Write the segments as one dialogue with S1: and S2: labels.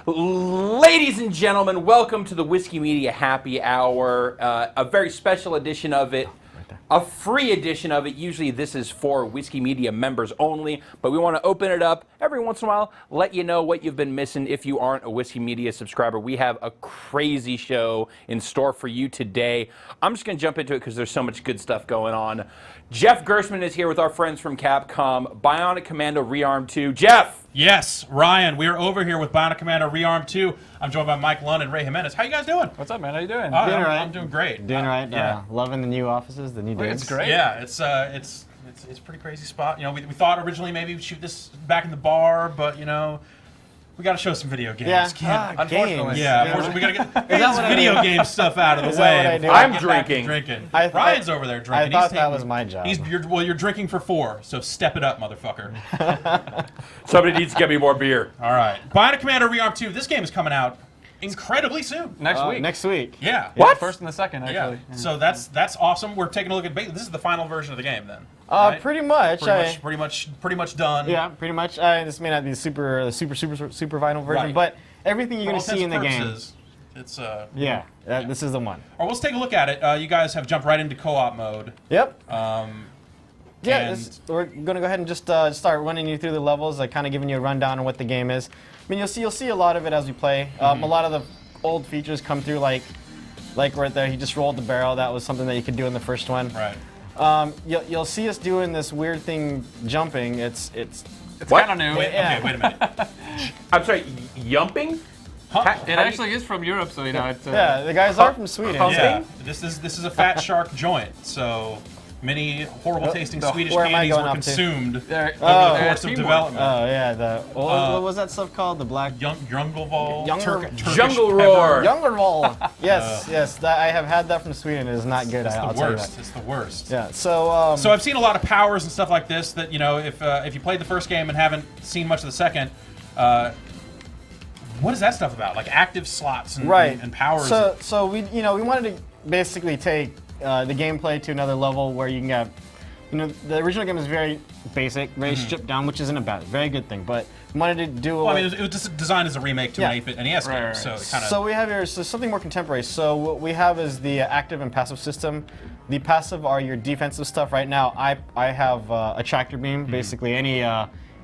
S1: Ladies and gentlemen, welcome to the Whiskey Media Happy Hour. A very special edition of it. A free edition of it. Usually this is for Whiskey Media members only, but we want to open it up every once in a while, let you know what you've been missing if you aren't a Whiskey Media subscriber. We have a crazy show in store for you today. I'm just going to jump into it because there's so much good stuff going on. Jeff Gershman is here with our friends from Capcom, Bionic Commando Rearmed 2. Jeff!
S2: Yes, Ryan, we're over here with Bionic Commando Rearmed 2. I'm joined by Mike Lund and Ray Jimenez. How you guys doing?
S3: What's up, man? How you doing?
S2: I'm doing great.
S4: Doing right.
S2: Yeah.
S4: Loving the new offices, the new dudes.
S3: It's great.
S2: Yeah, it's a pretty crazy spot. You know, we thought originally maybe we'd shoot this back in the bar, but you know, we got to show some video games.
S4: Yeah,
S3: unfortunately.
S2: Yeah, unfortunately, we got to get this video game stuff out of the way.
S1: I'm drinking.
S2: Ryan's over there drinking.
S4: I thought that was my job.
S2: You're drinking for 4, so step it up, motherfucker.
S1: Somebody needs to get me more beer.
S2: All right, Bionic Commando Rearmed 2. This game is coming out incredibly soon.
S3: Next week.
S4: Next week.
S2: Yeah.
S3: What? The first and the second, actually.
S2: Yeah. So that's awesome. We're taking a look at this is the final version of the game then.
S4: Right? Pretty much.
S2: Pretty much done.
S4: Yeah, pretty much. This may not be the super vinyl version,
S2: Right.
S4: but everything you're going to see in the game.
S2: It's
S4: this is the one.
S2: All right, let's take a look at it. You guys have jumped right into co-op mode.
S4: Yep.
S2: And
S4: we're going to go ahead and just start running you through the levels, like kind of giving you a rundown on what the game is. I mean, you'll see a lot of it as we play. A lot of the old features come through, like right there. He just rolled the barrel. That was something that you could do in the first one.
S2: Right.
S4: You'll see us doing this weird thing, jumping. It's
S3: kind of new.
S2: Wait a minute.
S1: I'm sorry, yumping?
S3: It actually is from Europe, so you know. It's,
S4: yeah, the guys are from Sweden.
S2: Yeah. This is a fat shark joint. So many horrible tasting Swedish candies were consumed over the course of development.
S4: Oh yeah, what was that stuff called? The black
S1: Jungle Roar.
S4: Jungle Roar. Yes. I have had that from Sweden. It is not good. I'll tell you that.
S2: It's the worst.
S4: Yeah. So.
S2: So I've seen a lot of powers and stuff like this. That you know, if you played the first game and haven't seen much of the second. What is that stuff about? Like active slots and powers.
S4: So we wanted to basically take the gameplay to another level where you can get, the original game is very basic, very stripped down, which isn't a bad, very good thing. But we wanted to do.
S2: Well, I mean, it was just designed as a remake to an 8-bit NES game, so it kind of.
S4: So we have here something more contemporary. So what we have is the active and passive system. The passive are your defensive stuff. Right now, I have a tractor beam. Basically, any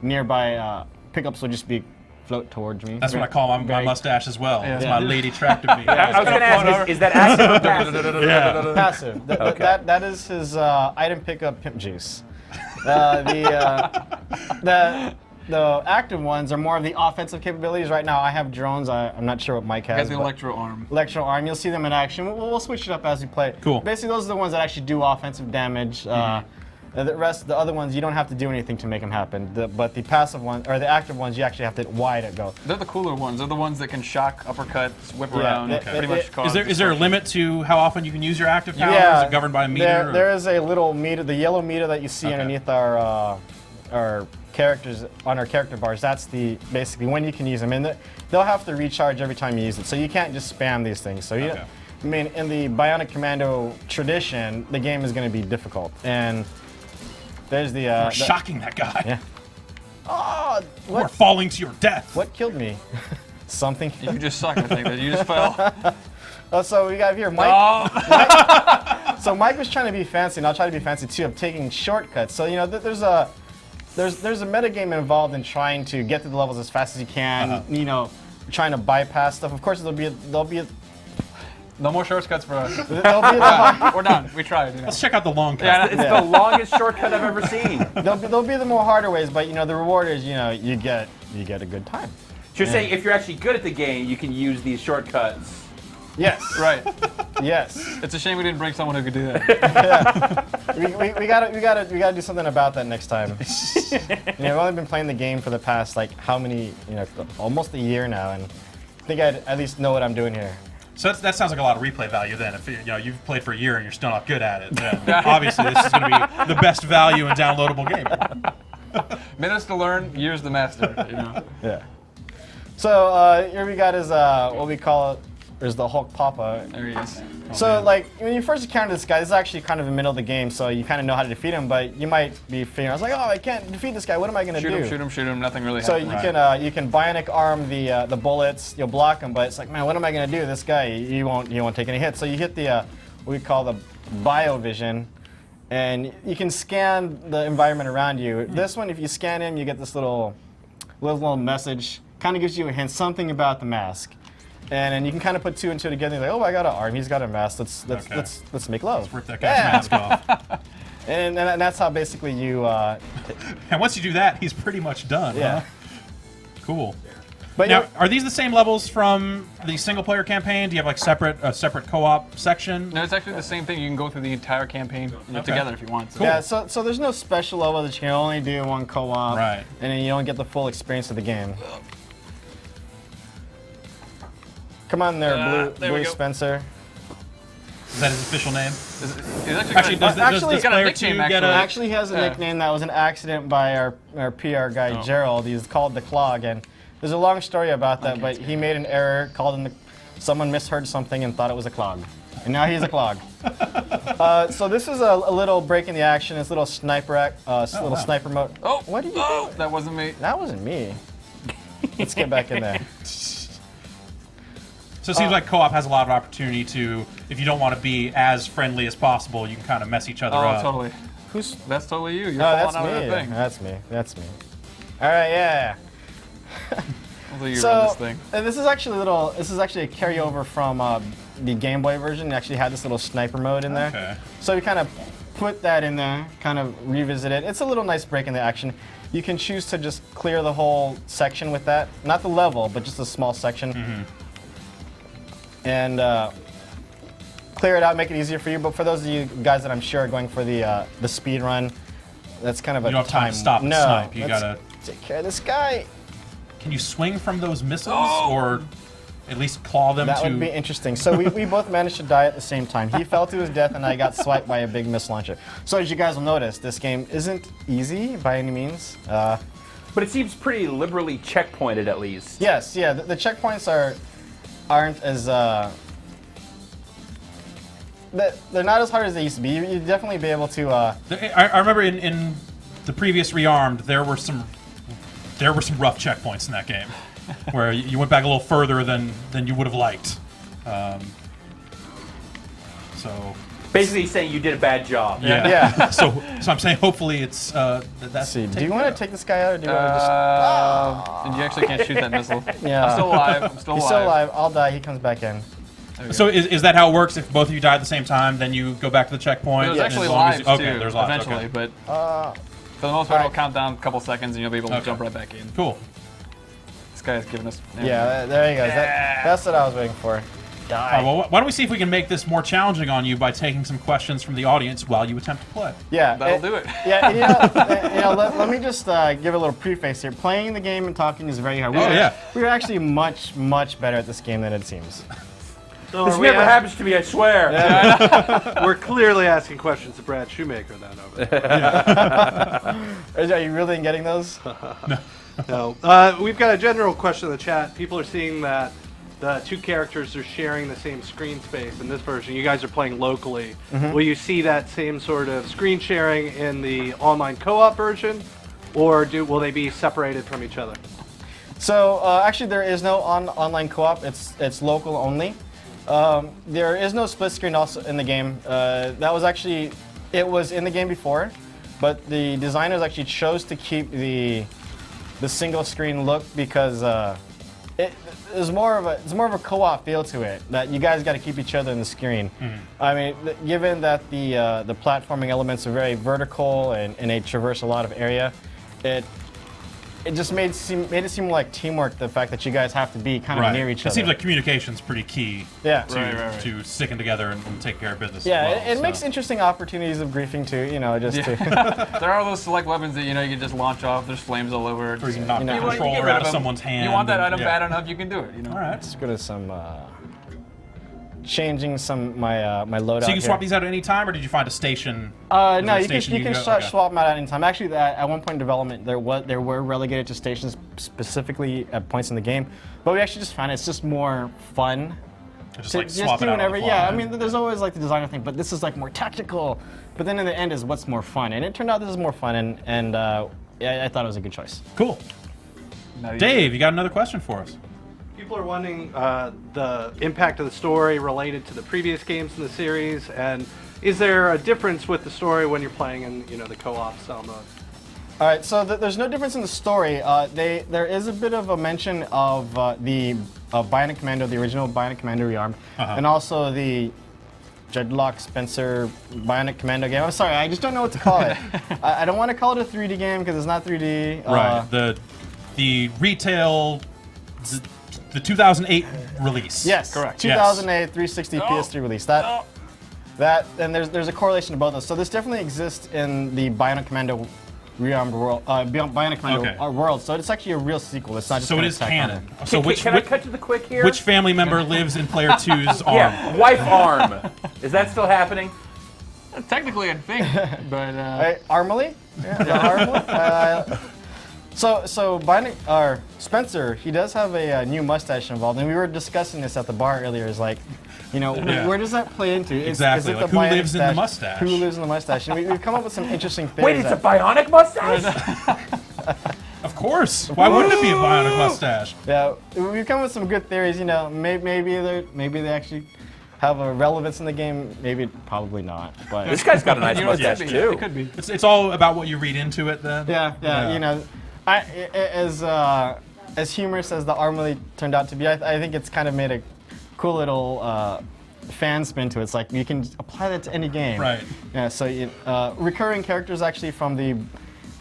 S4: nearby pickups will just be float towards me.
S2: That's what I call my mustache as well.
S3: Yeah.
S2: It's my lady tractor beam.
S1: I was going to ask, is that active or passive?
S2: Yeah.
S4: Passive. That is his item pickup pimp juice. The active ones are more of the offensive capabilities. Right now, I have drones. I'm not sure what Mike has.
S3: He has the electro arm.
S4: Electro arm. You'll see them in action. We'll switch it up as we play.
S2: Cool.
S4: Basically, those are the ones that actually do offensive damage. The other ones, you don't have to do anything to make them happen. But the passive ones, or the active ones, you actually have to wide it go.
S3: They're the cooler ones. They're the ones that can shock, uppercuts, whip around. Pretty much cause
S2: Is there a limit to how often you can use your active power?
S4: Yeah,
S2: Is it governed by a meter?
S4: There is a little meter, the yellow meter that you see underneath our characters on our character bars. That's basically when you can use them, and they'll have to recharge every time you use it. So you can't just spam these things. So I mean, in the Bionic Commando tradition, the game is going to be difficult, and there's
S2: You're shocking that guy.
S4: Yeah. Oh,
S2: We're falling to your death.
S4: What killed me? Something.
S3: You just suck, I think. You just fell.
S4: So we got here Mike. So Mike was trying to be fancy, and I'll try to be fancy too, of taking shortcuts. So there's a meta game involved in trying to get to the levels as fast as you can. Trying to bypass stuff. Of course, there'll be
S3: No more shortcuts for us.
S4: We're
S3: done. We tried.
S2: Let's check out the long cut.
S1: Yeah, it's the longest shortcut I've ever seen.
S4: There'll be the more harder ways, but the reward is you get a good time.
S1: So you're saying if you're actually good at the game, you can use these shortcuts.
S4: Yes.
S3: Right.
S4: Yes.
S3: It's a shame we didn't bring someone who could do that.
S4: we gotta do something about that next time. I've only been playing the game for the past almost a year now, and I think I at least know what I'm doing here.
S2: So that sounds like a lot of replay value then. If you've played for a year and you're still not good at it, then obviously this is going to be the best value in downloadable game.
S3: Minutes to learn, years to master.
S4: Yeah. So here we got is what we call there's the Hulk Papa.
S3: There he is.
S4: So like when you first encounter this guy, this is actually kind of in the middle of the game, so you kind of know how to defeat him. But you might be figuring, I was like, oh, I can't defeat this guy. What am I gonna do?
S3: Shoot him. Nothing really
S4: So
S3: happens.
S4: you can bionic arm the bullets. You'll block them, but it's like, man, what am I gonna do? This guy, you won't take any hits. So you hit the what we call the bio vision, and you can scan the environment around you. This one, if you scan him, you get this little message. Kind of gives you a hint, something about the mask. And then you can kind of put two and two together. And you're like, oh, I got an arm. He's got a mask. Let's make love.
S2: Rip that guy's mask off.
S4: And that's how basically you.
S2: And once you do that, he's pretty much done.
S4: Yeah.
S2: Huh? Cool.
S4: But
S2: Now, are these the same levels from the single-player campaign? Do you have like a separate co-op section?
S3: No, it's actually the same thing. You can go through the entire campaign together if you want.
S2: Cool.
S4: Yeah, so there's no special level that you can only do one co-op.
S2: Right.
S4: And then you don't get the full experience of the game. Come on there,
S3: there we
S4: Blue
S3: go.
S4: Spencer.
S2: Is that his official name?
S3: It's actually,
S2: Actually,
S3: got
S2: does
S3: he's got a
S2: player
S3: nickname,
S2: 2 get a...
S4: Actually has a nickname that was an accident by our PR guy, Gerald. He's called the Clog, and there's a long story about that, but he made an error, called him someone misheard something and thought it was a clog. And now he's a clog. So this is a little break in the action. It's a little sniper sniper mode.
S3: Oh,
S4: What did you do?
S3: That wasn't me.
S4: That wasn't me. Let's get back in there.
S2: So it seems like co-op has a lot of opportunity to, if you don't want to be as friendly as possible, you can kind of mess each other up.
S3: Oh, totally. That's totally you. You're
S4: Oh,
S3: falling out of that thing.
S4: That's me. All right, yeah.
S3: So you run this thing.
S4: This is actually a carryover from the Game Boy version. It actually had this little sniper mode in there.
S2: Okay.
S4: So we kind of put that in there, kind of revisit it. It's a little nice break in the action. You can choose to just clear the whole section with that. Not the level, but just a small section.
S2: Mm-hmm.
S4: And clear it out, make it easier for you. But for those of you guys that I'm sure are going for the speed run, that's kind of
S2: You
S4: a
S2: don't have time to stop and
S4: no,
S2: snipe. You
S4: let's
S2: gotta...
S4: take care of this guy.
S2: Can you swing from those missiles, or at least claw them
S4: That
S2: to...
S4: would be interesting. So we both managed to die at the same time. He fell to his death, and I got swiped by a big missile launcher. So as you guys will notice, this game isn't easy by any means.
S1: But it seems pretty liberally checkpointed, at least.
S4: Yes, yeah. The checkpoints aren't as they're not as hard as they used to be. You'd definitely be able to.
S2: I remember in the previous Rearmed, there were some rough checkpoints in that game, where you went back a little further than you would have liked. So
S1: Basically saying you did a bad job.
S2: yeah.
S4: Yeah.
S2: So I'm saying hopefully it's that's.
S4: Let's see. Do you want to take this guy out, or do you want to just?
S3: And you actually can't shoot that missile.
S4: Yeah.
S3: I'm still alive. I'm still
S4: He's
S3: alive.
S4: still alive. I'll die. He comes back in.
S2: So is that how it works? If both of you die at the same time, then you go back to the checkpoint.
S3: There's
S2: and
S3: actually
S2: as long as
S3: lives
S2: you,
S3: too,
S2: okay, there's lives,
S3: eventually,
S2: okay.
S3: but for the most part, it'll
S4: Alright.
S3: count down a couple seconds and you'll be able to
S2: Okay.
S3: jump right back in.
S2: Cool.
S3: This guy is giving us.
S4: Yeah. There he goes. That's what I was waiting for.
S2: All
S4: Die.
S2: right, well, why don't we see if we can make this more challenging on you by taking some questions from the audience while you attempt to play?
S4: Yeah.
S3: That'll do it.
S4: Yeah, let me just give a little preface here. Playing the game and talking is very hard. We're actually much, much better at this game than it seems.
S5: So
S1: This
S5: are we
S1: never happens to me, I swear.
S5: We're clearly asking questions to Brad Shoemaker then over there.
S4: Are you really getting those?
S5: No. We've got a general question in the chat. People are seeing that the two characters are sharing the same screen space in this version. You guys are playing locally. Will you see that same sort of screen sharing in the online co-op version, or will they be separated from each other?
S4: So actually, there is no online co-op. It's local only. There is no split screen also in the game. That was actually it was in the game before, but the designers actually chose to keep the single screen look because it's more of a co-op feel to it. That you guys got to keep each other in the screen. I mean, given that the platforming elements are very vertical and they traverse a lot of area, it just made it seem like teamwork. The fact that you guys have to be kind of near each other.
S2: It seems like communication's pretty key.
S4: Yeah.
S2: To sticking together and take care of business.
S4: Yeah,
S2: as well,
S4: it makes interesting opportunities of griefing too. Just to.
S3: There are those select weapons that you can just launch off. There's flames all over.
S2: Or you can knock the
S3: You want- you
S2: controller
S3: get rid
S2: out
S3: of
S2: of
S3: them.
S2: someone's hand.
S3: You want that
S2: and-
S3: item bad enough, you can do it.
S2: All right.
S4: Let's go to some changing some my loadout.
S2: So you can swap
S4: here.
S2: these out at any time, or did you find a station?
S4: No,
S2: there a
S4: you
S2: station
S4: can
S2: go?
S4: swap
S2: Okay.
S4: them out at any time. Actually, at one point in development, there were relegated to stations specifically at points in the game, but we actually just found it's just more fun
S2: Just
S4: to
S2: like
S4: just
S2: swap
S4: do
S2: it out on the
S4: whatever.
S2: fly.
S4: Yeah, I mean, there's always like the designer thing, but this is like more tactical. But then in the end is what's more fun, and it turned out this is more fun, and I thought it was a good choice.
S2: Cool. Dave, you got another question for us?
S5: People are wondering the impact of the story related to the previous games in the series, and is there a difference with the story when you're playing in the co-op style mode?
S4: All right, so there's no difference in the story. There is a bit of a mention of the Bionic Commando, the original Bionic Commando rearmed, and also the Dreadlock Spencer Bionic Commando game. I'm sorry, I just don't know what to call it. I don't want to call it a 3D game because it's not 3D.
S2: Right. The retail, the 2008 release.
S4: Yes,
S2: correct.
S4: 2008 360 PS3 release. That and there's a correlation to both of those. So this definitely exists in the Bionic Commando rearmed world, Bionic Commando world. So it's actually a real sequel. It's not just.
S2: So it is canon. So
S1: Can I cut to the quick here?
S2: which family member lives in Player 2's arm?
S1: Yeah, wife arm. Is that still happening?
S3: Technically, I think, but
S4: Armley? Yeah, Armley? So Bionic, Spencer, he does have a new mustache involved, and we were discussing this at the bar earlier. Is like, where does that play into?
S2: Exactly.
S4: Is it
S2: Like
S4: the
S2: who
S4: Bionic
S2: lives in the mustache?
S4: Who lives in the mustache? And we've come up with some interesting theories.
S1: Wait, it's a bionic mustache?
S2: Of course. Why wouldn't it be a bionic mustache?
S4: Yeah, we've come up with some good theories. Maybe they actually have a relevance in the game. Maybe, probably not. But
S1: This guy's got a nice mustache
S3: it
S1: too.
S3: could be.
S2: It's all about what you read into it then.
S4: yeah. As humorous as the Armley turned out to be, I think it's kind of made a cool little fan spin to it. It's like you can apply that to any game.
S2: Right.
S4: Yeah. So recurring characters actually from the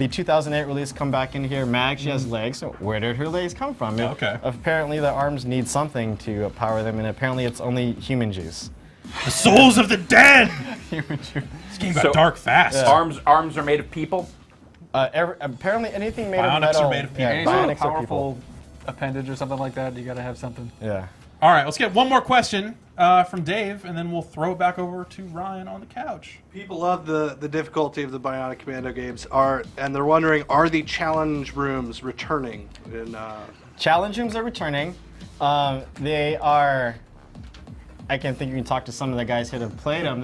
S4: 2008 release come back in here. Mag, she has legs. So where did her legs come from?
S2: Okay.
S4: Apparently the arms need something to power them, and apparently it's only human juice.
S2: The souls of the dead. This game got dark fast.
S1: Arms are made of people?
S4: Apparently anything made
S2: Bionics
S4: of metal.
S2: are made of people.
S3: Any sort of
S4: Bionics are people.
S3: powerful appendage or something like that, you gotta have something.
S4: Yeah.
S2: All right, let's get one more question from Dave, and then we'll throw it back over to Ryan on the couch.
S5: People love the difficulty of the Bionic Commando games, and they're wondering, are the challenge rooms returning?
S4: Challenge rooms are returning. They are. I can think you can talk to some of the guys here that have played them.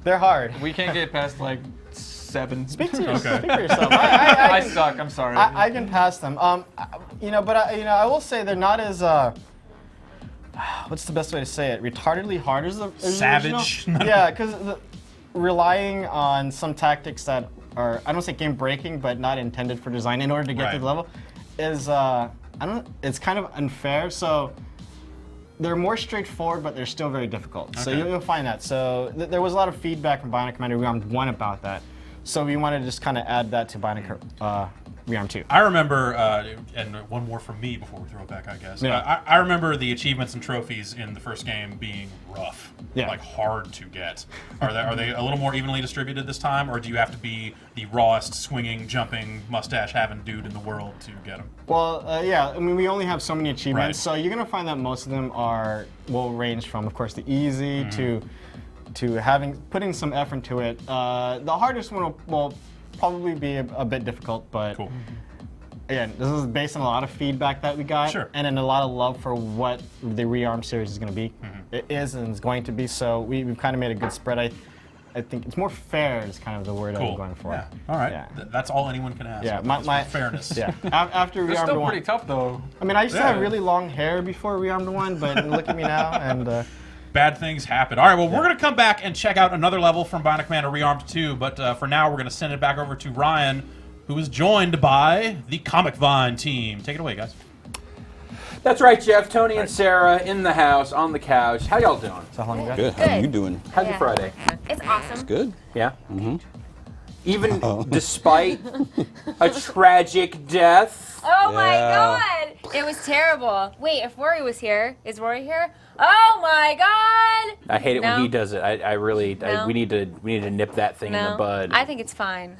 S4: They're hard.
S3: We can't get past like 7.
S4: Speak for yourself.
S2: Okay.
S4: Speak for yourself.
S3: I suck. I'm sorry.
S4: I can pass them. But I will say they're not as. What's the best way to say it? Retardedly hard as the
S2: Savage.
S4: original? Yeah, because relying on some tactics that are, I don't say game breaking, but not intended for design in order to get to the level, is it's kind of unfair. So they're more straightforward, but they're still very difficult. So you'll find that. So there was a lot of feedback from Bionic Commando Rearmed 1 about that. So we wanted to just kind of add that to Bionic Rearmed 2.
S2: I remember, and one more from me before we throw it back, I guess.
S4: Yeah.
S2: I remember the achievements and trophies in the first game being rough, like hard to get. Are they a little more evenly distributed this time, or do you have to be the rawest swinging, jumping, mustache-having dude in the world to get them?
S4: Well, yeah. I mean, we only have so many achievements,
S2: Right.
S4: so you're gonna find that most of them will range from, of course, the easy to putting some effort into it. The hardest one will probably be a bit difficult, but
S2: Cool.
S4: again, this is based on a lot of feedback that we got, and then a lot of love for what the Rearmed series is going to be. It is and is going to be. So we've kind of made a good spread. I think it's more fair is kind of the word I'm going for.
S2: Yeah. All right.
S4: Yeah.
S2: That's all anyone can ask.
S4: Yeah,
S2: my fairness.
S4: Yeah. After
S3: They're
S4: Rearmed
S3: still
S4: 1.
S3: pretty tough though.
S4: I mean, I used to have really long hair before Rearmed 1, but look at me now, and
S2: Bad things happen. All right, well, we're going to come back and check out another level from Bionic Commando Rearmed 2, but for now, we're going to send it back over to Ryan, who is joined by the Comic Vine team. Take it away, guys.
S1: That's right, Jeff. Tony and Sarah in the house, on the couch. How y'all doing?
S6: Good. How are you doing?
S1: How's your Friday?
S6: It's awesome. It's good.
S1: Yeah? Mm-hmm. Even despite a tragic death?
S6: Oh my god! It was terrible. Wait, if Rory was here, is Rory here? Oh my god!
S1: I hate it when he does it. I really, we need to nip that thing in the bud.
S6: I think it's fine.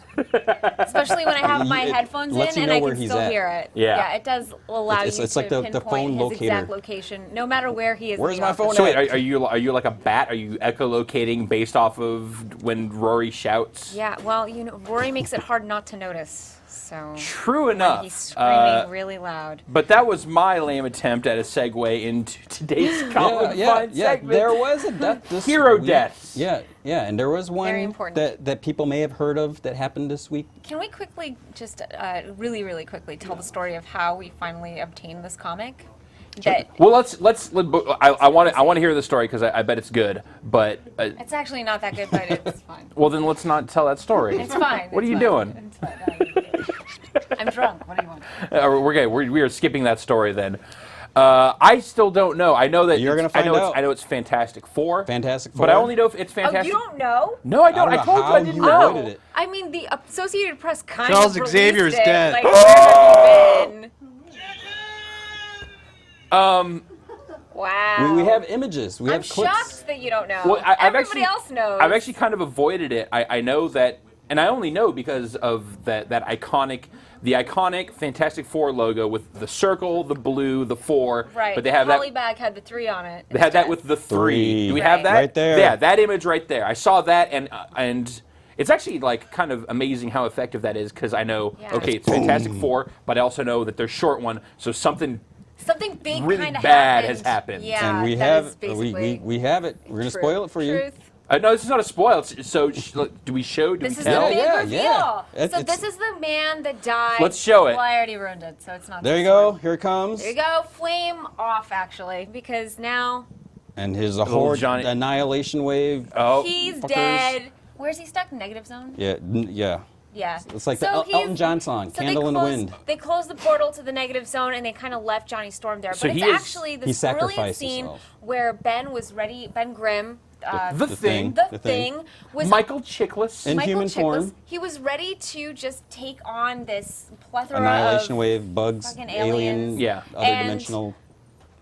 S6: Especially when I have my headphones in and I can still hear it.
S1: Yeah.
S6: It does allow you
S7: it's
S6: to
S7: like the
S6: pinpoint
S7: phone
S6: his
S7: locator.
S6: exact location, no matter where he is.
S7: Where's
S6: in the
S7: my phone
S6: office.
S1: So wait, are you like a bat? Are you echolocating based off of when Rory shouts?
S6: Yeah, well, Rory makes it hard not to notice. So
S1: True enough.
S6: he's screaming really loud.
S1: But that was my lame attempt at a segue into today's Colin Fine segment.
S7: There was a death this
S1: Hero
S7: week.
S1: deaths.
S7: Yeah, and there was
S6: Very
S7: one
S6: important.
S7: that people may have heard of that happened this week.
S6: Can we quickly, just really, really quickly, tell the story of how we finally obtained this comic? That
S1: Well, I want to hear the story because I bet it's good. But
S6: it's actually not that good, but it's fine.
S1: well, then let's not tell that story.
S6: It's fine.
S1: What are
S6: it's
S1: you
S6: fine.
S1: doing?
S6: It's fine. I'm drunk. What do you want?
S1: We're okay. We are skipping that story then. I still don't know. I know that
S7: You're gonna find out.
S1: I know it's Fantastic Four.
S7: Fantastic
S1: But I
S7: Four?
S1: only know if it's
S6: Oh,
S1: Fantastic.
S6: you don't know?
S1: No, I don't.
S7: I
S1: I
S7: don't
S1: told
S7: know
S1: you I
S7: how
S1: didn't
S7: you
S1: know.
S7: avoided it.
S6: I mean, the Associated Press kind
S5: Charles
S6: of
S5: Xavier's
S6: released it.
S5: dead.
S6: Like, where have you been? Wow.
S7: We have images. We
S6: I'm
S7: have clips.
S6: shocked that you don't know.
S1: Well, I've
S6: Everybody else knows.
S1: I've actually kind of avoided it. I know that, and I only know because of that iconic Fantastic Four logo with the circle, the blue, the 4.
S6: Right.
S1: But they have that.
S6: Polybag had the 3 on it.
S1: They had that
S6: instead.
S1: with the 3.
S7: Three.
S1: Do we have
S6: Right.
S1: that?
S7: Right there.
S1: Yeah, that image right there. I saw that, and it's actually like kind of amazing how effective that is because I know,
S6: Yeah.
S1: okay, it's Fantastic Four, but I also know that there's short one, so something
S6: big
S1: really
S6: kind of
S1: bad has happened.
S6: Yeah,
S7: And we
S6: that
S7: have
S6: is basically
S7: we have it. We're gonna
S6: true.
S7: spoil it for you.
S6: Truth.
S1: No, this is not a spoil. So, do we show? Do
S6: This
S1: we
S6: is
S1: tell?
S6: the big
S7: Yeah,
S6: reveal.
S7: yeah.
S6: So
S7: It's-
S6: this is the man that died.
S1: Let's show it.
S6: Well, I already ruined it, so it's not.
S7: There
S6: this
S7: you go.
S6: one.
S7: Here it comes.
S6: There you go. Flame off, actually, because now
S7: And here's a
S1: Little
S7: horde
S1: Johnny-
S7: annihilation wave.
S1: Oh,
S6: he's
S7: fuckers.
S6: dead. Where's he stuck? Negative zone.
S7: Yeah.
S6: Yeah.
S7: It's like the
S6: So
S7: Elton
S6: he's-
S7: John song,
S6: so
S7: "Candle in the Wind."
S6: They closed the portal to the negative zone, and they kind of left Johnny Storm there.
S1: So
S6: But it's
S1: he is-
S6: actually
S7: he
S6: this brilliant
S7: sacrificed
S6: scene
S7: himself.
S6: where Ben was ready. Ben Grimm.
S1: the thing.
S6: The thing was
S1: Michael Chiklis.
S7: In
S6: Michael
S7: human
S6: Chiklis.
S7: form.
S6: He was ready to just take on this plethora
S7: Annihilation
S6: of
S7: wave, bugs,
S6: fucking
S7: alien,
S6: aliens.
S1: Yeah.
S7: other
S6: And
S7: dimensional.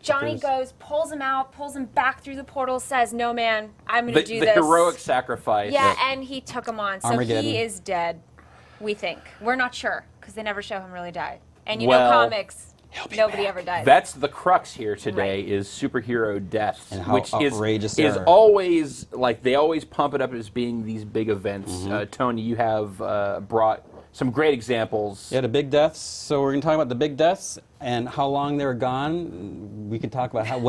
S6: Johnny
S7: fuckers.
S6: goes, pulls him out, pulls him back through the portal, says, "No, man, I'm
S1: The
S6: gonna do this."
S1: heroic sacrifice.
S6: Yeah, and he took him on. So
S7: Armageddon.
S6: he is dead. We think. We're not sure because they never show him really die. And you
S1: Well,
S6: know, comics, nobody ever dies.
S1: That's the crux here today
S6: Right.
S1: is superhero deaths,
S7: And how
S1: which
S7: outrageous they
S1: is
S7: are.
S1: always like they always pump it up as being these big events.
S7: Mm-hmm.
S1: Tony, you have brought some great examples.
S7: Yeah, the big deaths. So we're gonna talk about the big deaths and how long they were gone. We can talk about how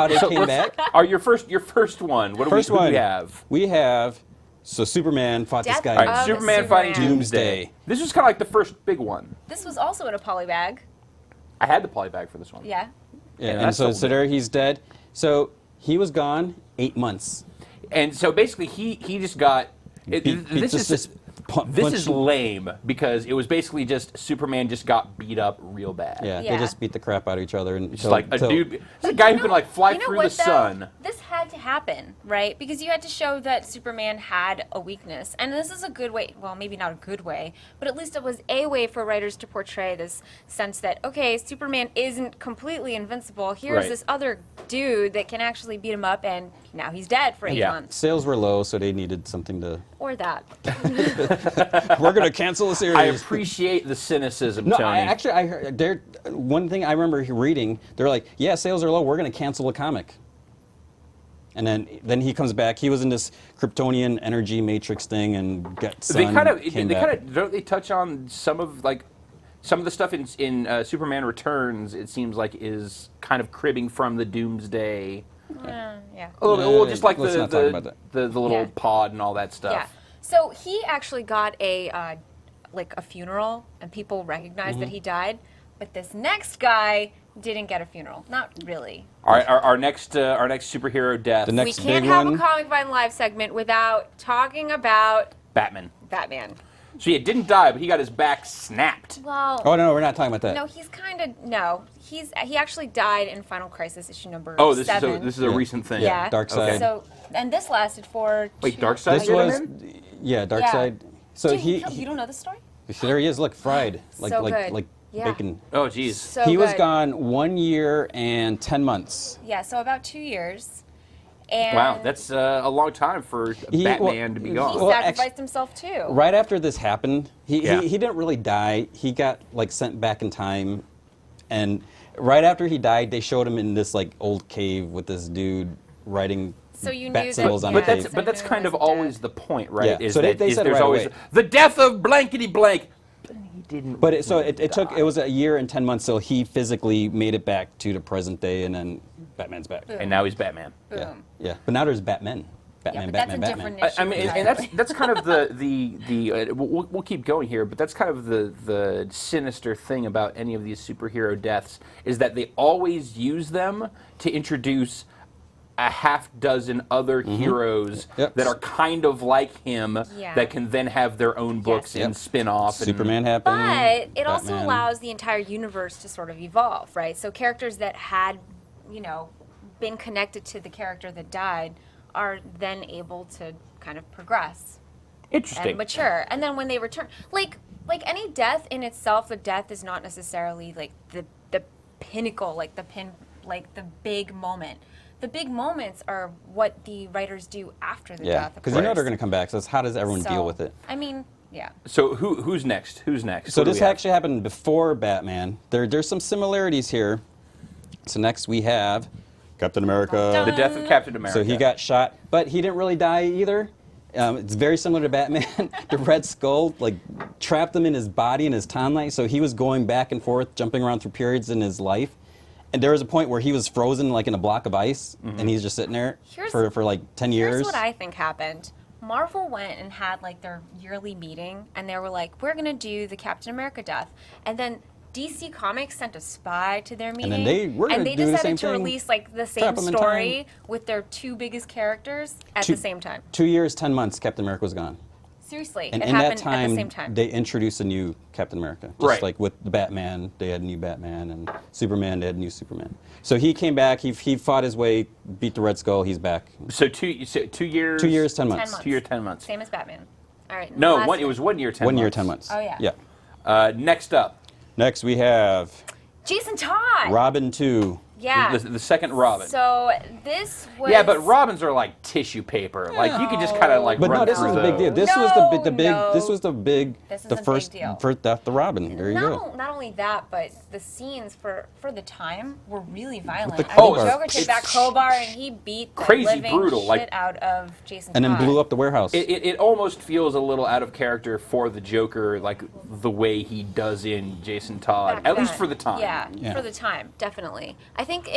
S7: they came back.
S1: Your first one. What
S7: First
S1: do we
S7: one
S1: have?
S7: We have Superman fought this
S6: Death
S7: guy.
S1: All right,
S6: of
S1: Superman fighting
S6: Superman.
S1: Doomsday. This was kind of like the first big one.
S6: This was also in a polybag.
S1: I had the polybag for this one.
S6: Yeah.
S7: Yeah,
S1: that's
S7: and so
S1: still
S7: there he's dead. So he was gone 8 months.
S1: And so basically, he just got. This is lame because it was basically just Superman just got beat up real bad.
S7: Yeah,
S6: Yeah.
S7: they just beat the crap out of each other. And
S1: Just like a dude, it's a guy who can like fly through the sun.
S6: This had to happen, right? Because you had to show that Superman had a weakness. And this is a good way, well, maybe not a good way, but at least it was a way for writers to portray this sense that, okay, Superman isn't completely invincible. Here's
S1: Right.
S6: this other dude that can actually beat him up, and now he's dead for 8
S1: Yeah.
S6: months.
S7: Sales were low, so they needed something to.
S6: Or that.
S7: We're gonna cancel the series.
S1: I appreciate the cynicism,
S7: No,
S1: Tony.
S7: I heard one thing I remember reading. They're like, "Yeah, sales are low. We're going to cancel the comic." And then he comes back. He was in this Kryptonian energy matrix thing and got
S1: they
S7: sun,
S1: kind of
S7: came back.
S1: don't they touch on some of the stuff in Superman Returns. It seems like is kind of cribbing from the Doomsday.
S6: Yeah.
S1: A little bit, well, just like
S7: Let's not talk about that.
S1: the little
S6: Yeah.
S1: pod and all that stuff.
S6: Yeah. So he actually got a funeral, and people recognized
S1: Mm-hmm.
S6: that he died. But this next guy didn't get a funeral. Not really.
S1: All right, our next superhero death.
S7: The next
S6: We can't
S7: big
S6: have
S7: one.
S6: a Comic Vine Live segment without talking about
S1: Batman.
S6: Batman.
S1: So he didn't die, but he got his back snapped.
S6: Well,
S7: Oh no, we're not talking about that.
S6: no, he's kind of no. He actually died in Final Crisis issue number
S1: Oh, this
S6: 7.
S1: is a
S7: Yeah.
S1: recent thing.
S6: Yeah.
S7: Darkseid.
S6: So and this lasted for.
S1: Wait,
S6: two-
S1: Darkseid
S7: This
S1: did
S7: was,
S1: him
S7: yeah,
S6: Yeah.
S7: Darkseid. So
S6: Dude,
S7: he
S6: you don't know the story?
S7: there he is. Look, fried, like
S6: So
S7: like
S6: good.
S7: like
S6: Yeah.
S7: bacon.
S1: Oh, jeez.
S6: So
S7: He was
S6: good.
S7: gone 1 year and 10 months.
S6: Yeah, so about 2 years. And
S1: Wow, that's a long time for Batman to be
S6: he
S1: gone.
S7: Well,
S6: sacrificed himself too.
S7: Right after this happened,
S1: Yeah.
S7: he didn't really die. He got like sent back in time, and right after he died, they showed him in this like old cave with this dude writing
S6: So you
S7: bat
S6: knew
S7: symbols
S6: that,
S7: on
S6: yeah,
S7: the
S1: But
S7: cave.
S1: that's but that's
S6: Everyone
S1: kind of
S6: was dead.
S1: always the point, right?
S7: Yeah,
S1: Is
S7: so they
S1: that
S7: said it
S1: there's
S7: right
S1: always
S7: away.
S1: the death of blankety blank. didn't.
S7: But it
S1: really
S7: took,
S1: die.
S7: it was a year and 10 months, so he physically made it back to the present day, and then Batman's back.
S1: And now he's Batman.
S6: Boom.
S7: Yeah, yeah. But now there's Batman.
S6: Yeah,
S7: Batman,
S6: but
S7: Batman,
S6: that's a
S7: Batman.
S6: different issue.
S1: I mean, and that's kind of the we'll keep going here, but that's kind of the sinister thing about any of these superhero deaths is that they always use them to introduce a half dozen other heroes
S7: Yep.
S1: that are kind of like him
S6: Yeah.
S1: that can then have their own books
S6: Yes.
S1: and spin off.
S7: Superman happened.
S6: But it also
S7: Batman.
S6: allows the entire universe to sort of evolve, right? So characters that had, been connected to the character that died are then able to kind of progress
S1: Interesting.
S6: and mature. And then when they return, like any death in itself, a death is not necessarily like the pinnacle, like the big moment. The big moments are what the writers do after the
S7: Yeah,
S6: death.
S7: because you know they're going to come back, so it's how does everyone deal with it?
S6: I mean, yeah.
S1: So who's next? Who's next?
S7: So
S1: What do
S7: this
S1: we have?
S7: actually happened before Batman. There's some similarities here. So next we have Captain America.
S1: The death of Captain America.
S7: So he got shot, but he didn't really die either. It's very similar to Batman. The Red Skull trapped him in his body in his timeline, so he was going back and forth, jumping around through periods in his life. And there was a point where he was frozen in a block of ice, and he's just sitting there for 10 years.
S6: Here's what I think happened. Marvel went and had their yearly meeting, and they were like, "We're gonna do the Captain America death," and then DC Comics sent a spy to their meeting,
S7: then they were gonna do the
S6: decided
S7: same
S6: to
S7: thing.
S6: release the
S7: Trap
S6: same
S7: 'em in
S6: story
S7: time.
S6: with their two biggest characters at the same time.
S7: 2 years, 10 months, Captain America was gone.
S6: Seriously,
S7: And
S6: it
S7: in
S6: happened
S7: that time,
S6: at the same time.
S7: they introduced a new Captain America. Just
S1: Right.
S7: like with the Batman, they had a new Batman, and Superman, they had a new Superman. So he came back, he fought his way, beat the Red Skull, he's back.
S1: So 2 years.
S7: 2 years, 10 months.
S6: 10 months.
S1: 2 years, 10 months.
S6: Same as Batman. All right.
S1: No,
S6: last
S1: it was 1 year, 10
S7: 1
S1: months.
S7: year, 10 months.
S6: Oh, yeah.
S7: Yeah.
S1: Next up,
S7: Next we have
S6: Jason Todd.
S7: Robin 2.
S6: Yeah.
S1: the second Robin.
S6: So this was.
S1: Yeah, but Robins are like tissue paper. Like you could just kind of
S7: But
S1: run
S7: no, this
S1: through
S7: was the big deal.
S1: those.
S7: This was the big.
S6: No,
S7: This was the big.
S6: This is
S7: the
S6: a big
S7: first
S6: deal.
S7: death of Robin. There you go.
S6: Not only that, but the scenes for the time were really violent.
S7: the
S6: I mean,
S7: crowbar.
S6: Joker took that crowbar and he beat the
S1: Crazy
S6: living
S1: brutal,
S6: shit out of Jason
S7: And then
S6: Todd.
S7: blew up the warehouse.
S1: It almost feels a little out of character for the Joker, like the way he does in Jason Todd,
S6: Back
S1: at least
S6: then.
S1: for the time.
S6: Yeah, for the time, definitely. I think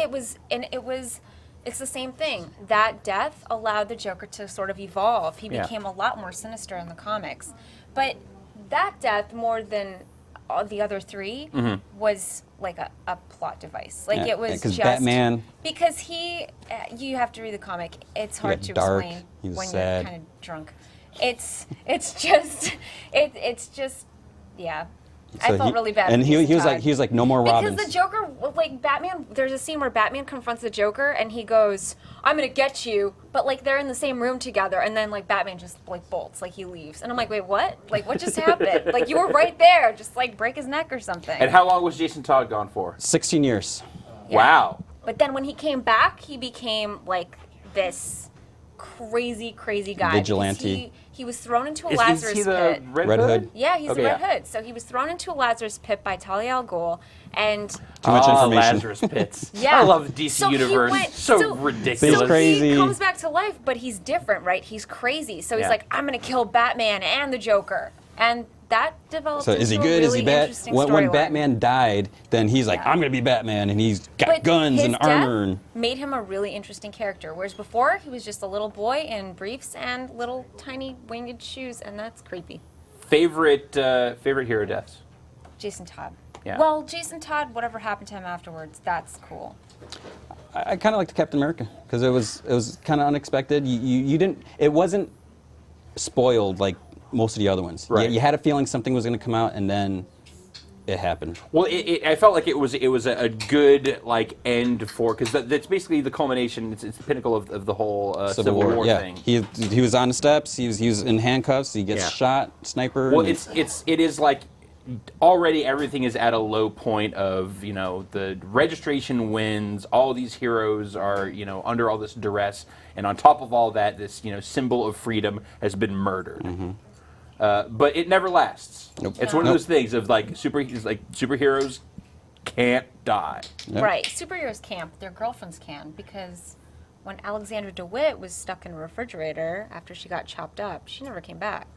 S6: it's the same thing. That death allowed the Joker to sort of evolve. He
S1: Yeah.
S6: became a lot more sinister in the comics. But that death, more than all the other three, was like a plot device. Like
S7: Yeah,
S6: it was
S7: 'cause
S6: just
S7: Batman-
S6: because you have to read the comic. It's hard
S7: got
S6: to
S7: dark,
S6: explain
S7: he was
S6: when
S7: sad.
S6: you're kind of drunk. It's just yeah. I
S7: So
S6: felt really bad.
S7: And
S6: for
S7: he
S6: Jason
S7: was
S6: Todd.
S7: like no more Robins.
S6: Because the Joker, Batman, there's a scene where Batman confronts the Joker and he goes, "I'm gonna get you," but they're in the same room together, and then Batman just bolts, he leaves, and I'm like, wait, what? What just happened? You were right there, just break his neck or something.
S1: And how long was Jason Todd gone for?
S7: 16 years.
S6: Yeah.
S1: Wow.
S6: But then when he came back, he became this crazy guy. because
S7: Vigilante.
S6: He was thrown into a
S1: Is
S6: Lazarus
S1: he the
S6: pit.
S1: Red Hood?
S6: Yeah, he's
S1: Okay,
S6: the Red
S1: yeah.
S6: Hood. So he was thrown into a Lazarus pit by Talia al Ghul, and
S7: Too much information.
S1: Lazarus Pits.
S6: Yeah.
S1: I love the DC
S6: So he
S1: universe.
S6: went-
S1: so
S6: so-
S1: ridiculous.
S7: He's
S6: so
S7: crazy.
S6: he comes back to life, but he's different, right? He's crazy. So he's
S1: Yeah.
S6: like, I'm gonna kill Batman and the Joker, and that developed.
S7: So is he
S6: into a
S7: good? Is
S6: really
S7: he bad?
S6: interesting
S7: When
S6: storyline.
S7: Batman died, then he's like,
S6: Yeah.
S7: I'm gonna be Batman, and he's got
S6: But
S7: guns
S6: his
S7: and
S6: death
S7: armor. And
S6: made him a really interesting character. Whereas before, he was just a little boy in briefs and little tiny winged shoes, and that's creepy.
S1: favorite hero deaths?
S6: Jason Todd.
S1: Yeah.
S6: Well, Jason Todd, whatever happened to him afterwards, that's cool.
S7: I kind of liked Captain America because it was kind of unexpected. You didn't. It wasn't spoiled like most of the other ones.
S1: Right.
S7: You had a feeling something was going to come out, and then it happened.
S1: Well, I felt like it was a good end for, because that's basically the culmination. It's the pinnacle of the whole Civil War
S7: yeah.
S1: thing.
S7: He was on the steps. He was in handcuffs. He gets
S1: Yeah.
S7: shot, sniper.
S1: Well,
S7: and-
S1: it is already everything is at a low point of the registration wins. All these heroes are under all this duress, and on top of all that, this symbol of freedom has been murdered. But it never lasts.
S7: Nope.
S1: It's one of those things of superheroes can't die.
S7: Yep.
S6: Right. Superheroes can't, but their girlfriends can, because when Alexandra DeWitt was stuck in a refrigerator after she got chopped up, she never came back.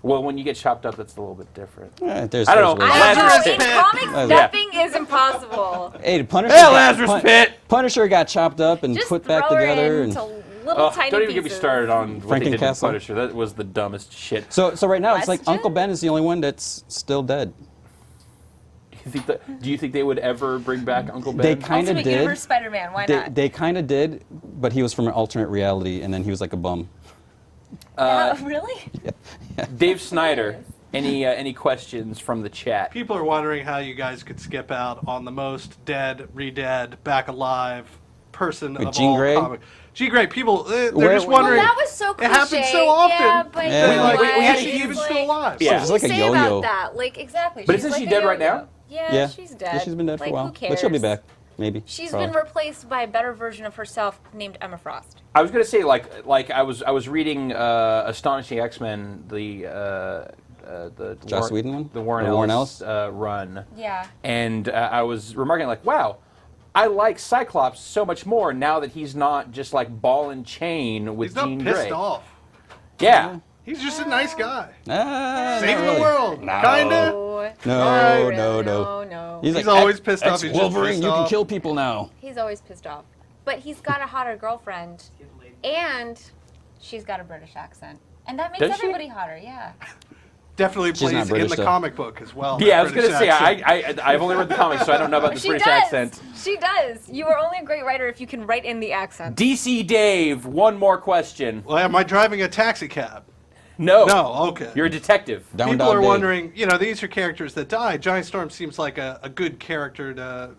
S1: Well, when you get chopped up, that's a little bit different.
S7: There's,
S1: I don't know.
S6: I don't
S1: Lazarus
S6: know. In
S1: Pit.
S6: comics, nothing is impossible.
S7: Hey, the Punisher.
S1: Hey, Lazarus Pit!
S7: Punisher got chopped up and
S6: Just
S7: put
S6: throw
S7: back
S6: her
S7: together.
S6: into
S7: And
S6: little tiny
S1: Don't even
S6: pieces.
S1: get me started on what they did to
S7: Frankencastle.
S1: Punisher. That was the dumbest shit.
S7: so right now it's like
S6: Question?
S7: Uncle Ben is the only one that's still dead.
S1: Do you think they would ever bring back Uncle Ben?
S7: They kind of
S6: Ultimate
S7: did.
S6: Universe Spider-Man. Why
S7: They,
S6: not?
S7: they kind of did, but he was from an alternate reality, and then he was like a bum.
S6: Really?
S1: Dave Snyder, any questions from the chat?
S5: People are wondering how you guys could skip out on the most dead, re-dead, back alive person
S7: Wait,
S5: of
S7: Jean
S5: all
S7: Grey?
S5: comic. Jean Grey. People, they're
S7: Where-
S5: just
S7: Well,
S5: wondering.
S6: Well, that was so cliche.
S5: It happens so often.
S6: Yeah, but
S7: Yeah.
S6: you know
S7: Like,
S6: what?
S1: we had
S5: is
S1: a
S5: she
S6: She's
S5: even
S6: like,
S5: still alive?
S1: Yeah.
S7: It's like a
S6: say
S7: yo-yo.
S6: about that? Like, exactly.
S1: But
S6: She's
S1: isn't
S6: like
S1: she
S6: a
S1: dead right
S6: yo-yo.
S1: now?
S6: Yeah, she's dead.
S7: Yeah, she's been dead for
S6: Like,
S7: a while,
S6: who cares?
S7: but she'll be back, maybe.
S6: She's
S7: probably.
S6: been replaced by a better version of herself named Emma Frost.
S1: I was gonna say like I was reading Astonishing X-Men, the
S7: Joss Whedon one?
S1: the Warren
S7: The Warren
S1: Ellis run,
S6: Yeah.
S1: and I was remarking like, wow, I like Cyclops so much more now that he's not just like ball and chain with
S5: He's not
S1: Jean
S5: pissed
S1: Grey.
S5: off.
S1: Yeah.
S5: He's just a nice guy.
S7: Saving
S5: Saving the world. Kinda.
S7: No,
S6: No.
S5: He's always pissed off. He's just
S7: Wolverine,
S5: pissed
S7: you can
S5: off.
S7: kill people now.
S6: He's always pissed off. But he's got a hotter girlfriend, and she's got a British accent. And that makes
S1: Does she?
S6: everybody hotter, yeah.
S5: Definitely
S7: She's not
S5: plays in
S7: British,
S5: the
S7: though.
S5: comic book as well.
S1: Yeah, I
S5: that
S1: was gonna
S5: British
S1: say
S5: accent.
S1: I've only read the comics, so I don't know about the
S6: She
S1: British
S6: does.
S1: accent.
S6: She does. You are only a great writer if you can write in the accent.
S1: DC Dave, one more question.
S5: Well, am I driving a taxi cab?
S1: No.
S5: No, okay.
S1: You're a detective.
S7: Down
S5: People
S7: Dog
S5: are
S7: Day.
S5: wondering, these are characters that die. Giant Storm seems like a good character to,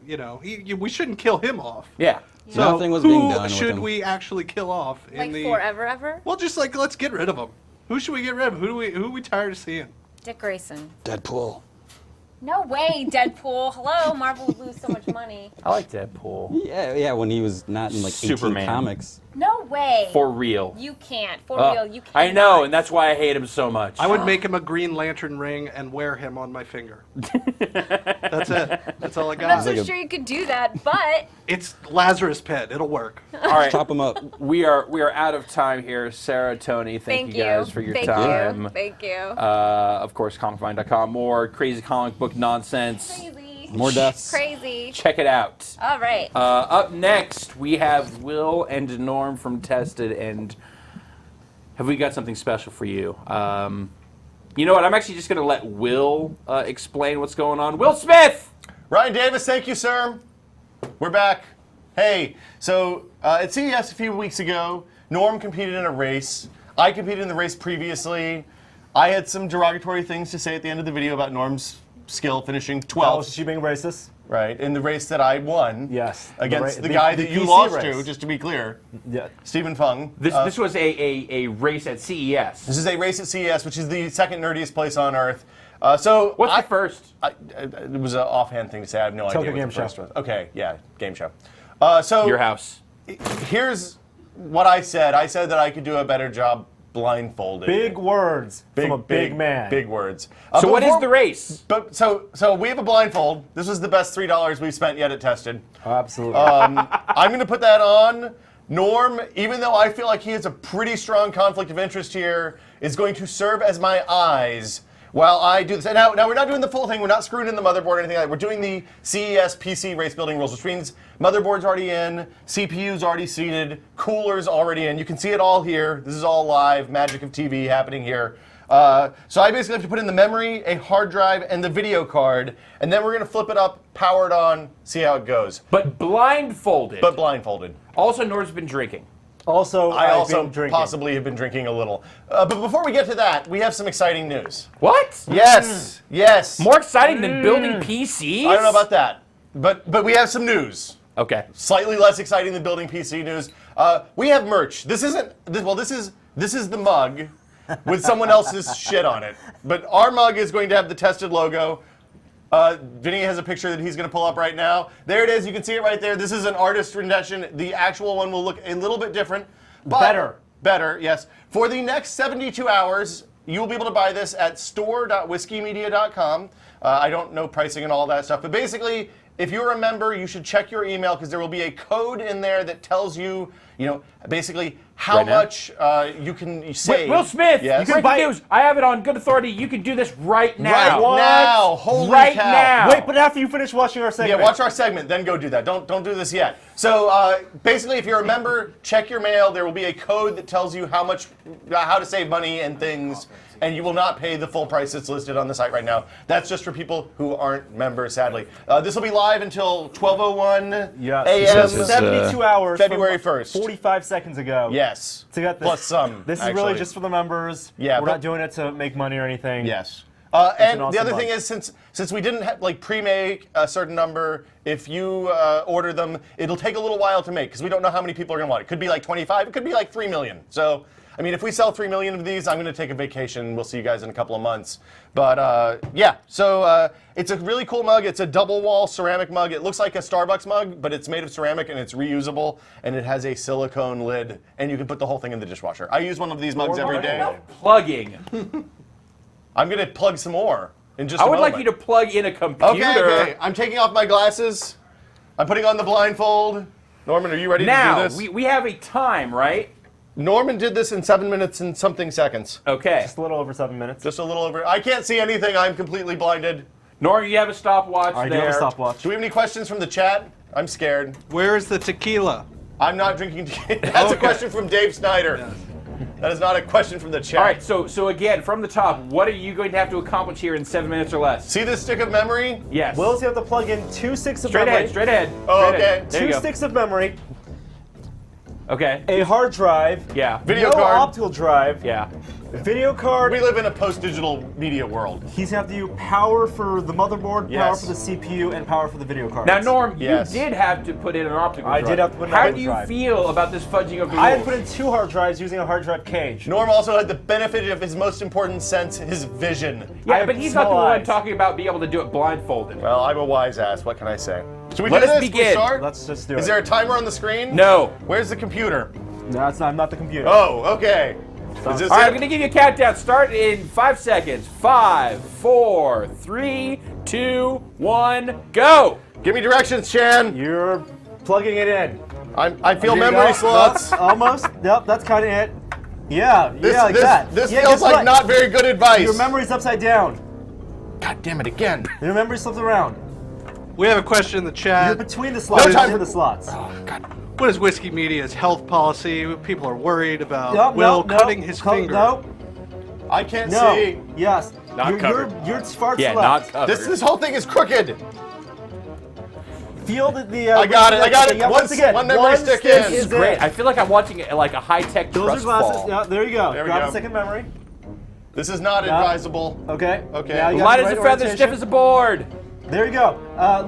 S5: we shouldn't kill him off.
S1: Yeah.
S5: So
S7: Nothing was
S5: who
S7: being done with
S5: should
S7: him.
S5: we actually kill off in
S6: Like
S5: the
S6: forever, ever?
S5: Well, just like let's get rid of him. Who should we get rid of? Who are we tired of seeing?
S6: Dick Grayson.
S7: Deadpool.
S6: No way, Deadpool. Hello, Marvel would lose so much money.
S1: I like Deadpool.
S7: Yeah, when he was not in like 18
S1: Superman.
S7: comics.
S6: No way.
S1: For real.
S6: You can't. For
S1: Oh,
S6: real, you can't.
S1: I know, and that's why I hate him so much.
S5: I would make him a Green Lantern ring and wear him on my finger. That's it. That's all I
S6: I'm not
S5: got.
S6: so
S7: like a-
S6: sure you could do that, but
S5: It's Lazarus Pit. It'll work.
S1: All right.
S7: Chop him up.
S1: We are out of time here. Sarah, Tony, thank you guys for your
S6: Thank
S1: time.
S6: you. Thank you.
S1: Of course, comicvine.com. More crazy comic book nonsense.
S6: Crazy.
S7: More deaths.
S6: Crazy.
S1: Check it out.
S6: All right.
S1: Up next, we have Will and Norm from Tested, and have we got something special for you? You know what? I'm actually just going to let Will explain what's going on. Will Smith!
S8: Ryan Davis, thank you, sir. We're back. Hey, so at CES a few weeks ago, Norm competed in a race. I competed in the race previously. I had some derogatory things to say at the end of the video about Norm's skill finishing 12th.
S9: Was she being racist?
S8: Right, in the race that I won.
S9: Yes.
S8: Against the
S9: The
S8: guy that you
S9: PC
S8: lost
S9: race.
S8: to, just to be clear.
S9: Yeah.
S8: Stephen Fung.
S1: This was a race at CES.
S8: This is a race at CES, which is the second nerdiest place on Earth. So
S1: What's the first?
S8: it was an offhand thing to say. I have no
S9: Tokyo
S8: idea what
S9: Game
S8: the
S9: Show.
S8: first was. Okay, yeah, game show. So
S1: Your house.
S8: here's what I said. I said that I could do a better job blindfolded.
S9: Big words from a big man.
S8: Big words.
S1: So what is the race?
S8: But so we have a blindfold. This was the best $3 we've spent yet at Tested.
S9: Absolutely.
S8: I'm going to put that on. Norm, even though I feel like he has a pretty strong conflict of interest here, is going to serve as my eyes while I do this. And now we're not doing the full thing. We're not screwing in the motherboard or anything like that. We're doing the CES PC race building rules, which means motherboard's already in, CPU's already seated, cooler's already in. You can see it all here. This is all live, magic of TV happening here. So I basically have to put in the memory, a hard drive, and the video card, and then we're going to flip it up, power it on, see how it goes.
S1: But blindfolded.
S8: But blindfolded.
S1: Also, Norm's been drinking.
S9: also,
S8: I
S9: I've
S8: also
S9: been drinking.
S8: possibly have been drinking a little. But before we get to that, we have some exciting news.
S1: What?
S8: Yes, yes.
S1: More exciting than building PCs?
S8: I don't know about that, but we have some news.
S1: Okay.
S8: Slightly less exciting than building PC news. We have merch. This is the mug with someone else's shit on it. But our mug is going to have the Tested logo. Vinny has a picture that he's going to pull up right now. There it is. You can see it right there. This is an artist rendition. The actual one will look a little bit different. But Better, yes. For the next 72 hours, you will be able to buy this at store.whiskeymedia.com. I don't know pricing and all that stuff, but basically, if you're a member, you should check your email because there will be a code in there that tells you, basically how
S1: Right now?
S8: much you can save.
S1: Will Smith,
S8: Yes.
S1: breaking news. I have it on good authority. You can do this right now.
S8: Right now. Holy
S1: Right
S8: cow.
S1: now.
S9: Wait, but after you finish watching our segment.
S8: Yeah, watch our segment, then go do that. Don't do this yet. So basically, if you're a member, check your mail. There will be a code that tells you how to save money and things, and you will not pay the full price that's listed on the site right now. That's just for people who aren't members, sadly. This will be live until 12:01
S9: Yes.
S8: a.m.
S9: 72 hours.
S8: February
S9: from
S8: 1st.
S9: 45 seconds ago.
S8: Yes.
S9: To get this.
S8: Plus some.
S9: This is
S8: actually.
S9: really just for the members.
S8: Yeah,
S9: We're
S8: but-
S9: not doing it to make money or anything.
S8: Yes. And
S9: an
S8: the
S9: awesome
S8: other thing
S9: mug.
S8: is, since we didn't pre-make a certain number, if you order them, it'll take a little while to make because we don't know how many people are going to want it. It could be like 25. It could be like 3 million. So, I mean, if we sell 3 million of these, I'm going to take a vacation. We'll see you guys in a couple of months. But yeah, so it's a really cool mug. It's a double wall ceramic mug. It looks like a Starbucks mug, but it's made of ceramic and it's reusable. And it has a silicone lid, and you can put the whole thing in the dishwasher. I use one of these mugs every day.
S1: Plugging.
S8: I'm going to plug some more in just
S1: I
S8: a
S1: would
S8: moment.
S1: like you to plug in a computer.
S8: Okay. I'm taking off my glasses. I'm putting on the blindfold. Norman, are you ready to
S1: Now,
S8: do this?
S1: we have a time, right?
S8: Norman did this in 7 minutes and something seconds.
S1: Okay.
S9: Just a little over 7 minutes.
S8: Just a little over. I can't see anything. I'm completely blinded.
S1: Nor you have a stopwatch
S9: I do
S1: there.
S9: have a stopwatch.
S8: Do we have any questions from the chat? I'm scared.
S5: Where is the tequila?
S8: I'm not drinking tequila. That's a question from Dave Snyder. That is not a question from the chat.
S1: All right, so again, from the top, what are you going to have to accomplish here in 7 minutes or less?
S8: See this stick of memory?
S1: Yes.
S9: Will's you have to plug in 2 sticks of
S1: straight
S9: memory.
S1: ahead, straight ahead.
S8: Oh,
S1: straight ahead.
S8: okay.
S1: There you
S9: 2
S1: go.
S9: sticks of memory,
S1: Okay.
S9: a hard drive,
S1: Yeah.
S8: Video
S9: no
S8: card.
S9: optical drive,
S1: Yeah.
S9: video card.
S8: We live in a post-digital media world.
S9: He's gonna have to do power for the motherboard, power
S8: Yes.
S9: for the CPU, and power for the video card.
S1: Now, Norm,
S8: Yes.
S1: you did have to put in an optical
S9: I
S1: drive.
S9: did have to put in an
S1: How
S9: optical
S1: do you
S9: drive.
S1: feel about this fudging of the rules?
S9: I had put in 2 hard drives using a hard drive cage.
S8: Norm also had the benefit of his most important sense, his vision.
S9: I
S1: Yeah,
S9: have
S1: but he's not the
S9: small
S1: one
S9: eyes.
S1: talking about being able to do it blindfolded.
S8: Well, I'm a wise ass. What can I say? Should we
S1: Let
S8: do
S1: us
S8: this? Can we
S1: begin.
S8: start?
S9: Let's just do it.
S8: Is there a timer on the screen?
S1: No.
S8: Where's the computer?
S9: No, that's not. I'm not the computer.
S8: Oh, okay. Is this
S1: All right,
S8: it?
S1: I'm going to give you a countdown. Start in 5 seconds. 5, 4, 3, 2, 1, go!
S8: Give me directions, Chan.
S9: You're plugging it in.
S8: I feel
S9: There you
S8: memory
S9: go.
S8: slots.
S9: Almost. Yep, that's kind of it. Yeah,
S8: This,
S9: yeah, like
S8: this,
S9: that.
S8: this
S9: Yeah,
S8: feels
S9: guess
S8: like
S9: what?
S8: not very good advice.
S9: Your memory's upside down.
S8: God damn it again.
S9: Your memory slips around.
S5: We have a question in the
S9: You're
S5: chat.
S9: between the slots.
S8: No time
S9: Between
S8: for-
S9: the slots.
S5: What is Whiskey Media's health policy? People are worried about
S9: No,
S5: Will
S9: no,
S5: cutting
S9: no,
S5: his
S9: co-
S5: finger.
S9: No,
S8: I can't
S9: no.
S8: see.
S9: Yes.
S1: Not
S9: you're,
S1: covered.
S9: You're far to
S1: Yeah,
S9: the
S1: not
S9: left.
S1: covered.
S8: This whole thing is crooked.
S9: Feel the.
S8: I got it. I got it.
S9: Yeah,
S8: Once
S9: once again,
S8: one memory stick in.
S1: This is great. I feel like I'm watching like a high-tech
S9: Those are
S1: trust
S9: glasses.
S1: fall.
S9: Yeah, there you go.
S8: There we
S9: Grab
S8: go.
S9: the second memory.
S8: This is not
S9: Yeah.
S8: advisable.
S9: Okay.
S8: Okay.
S9: Now you got
S1: Light
S9: the
S1: as a
S9: right
S1: feather, stiff
S9: orientation.
S1: as a board.
S9: There you go.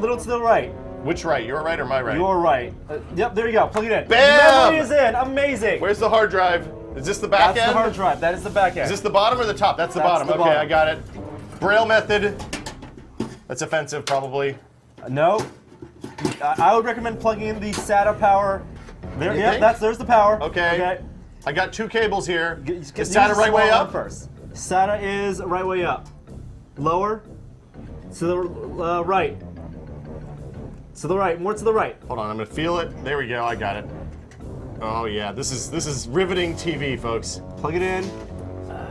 S9: Little to the right.
S8: Which right? Your right or my right?
S9: You're right. Yep, there you go. Plug it in.
S8: Bam!
S9: Memory is in. Amazing.
S8: Where's the hard drive? Is this the back
S9: That's
S8: end?
S9: the hard drive. That is the back end.
S8: Is this the bottom or the top? That's the
S9: That's
S8: bottom.
S9: the
S8: Okay,
S9: bottom.
S8: I got it. Braille method. That's offensive, probably.
S9: No. I would recommend plugging in the SATA power. There,
S8: You
S9: yeah,
S8: think?
S9: there's the power.
S8: Okay. I got 2 cables here.
S9: Use
S8: Is
S9: the
S8: SATA right way
S9: small
S8: up?
S9: one first. SATA is right way up. Lower. To the right. To the right. More to the right.
S8: Hold on, I'm gonna feel it. There we go. I got it. Oh yeah, this is riveting TV, folks.
S9: Plug it in.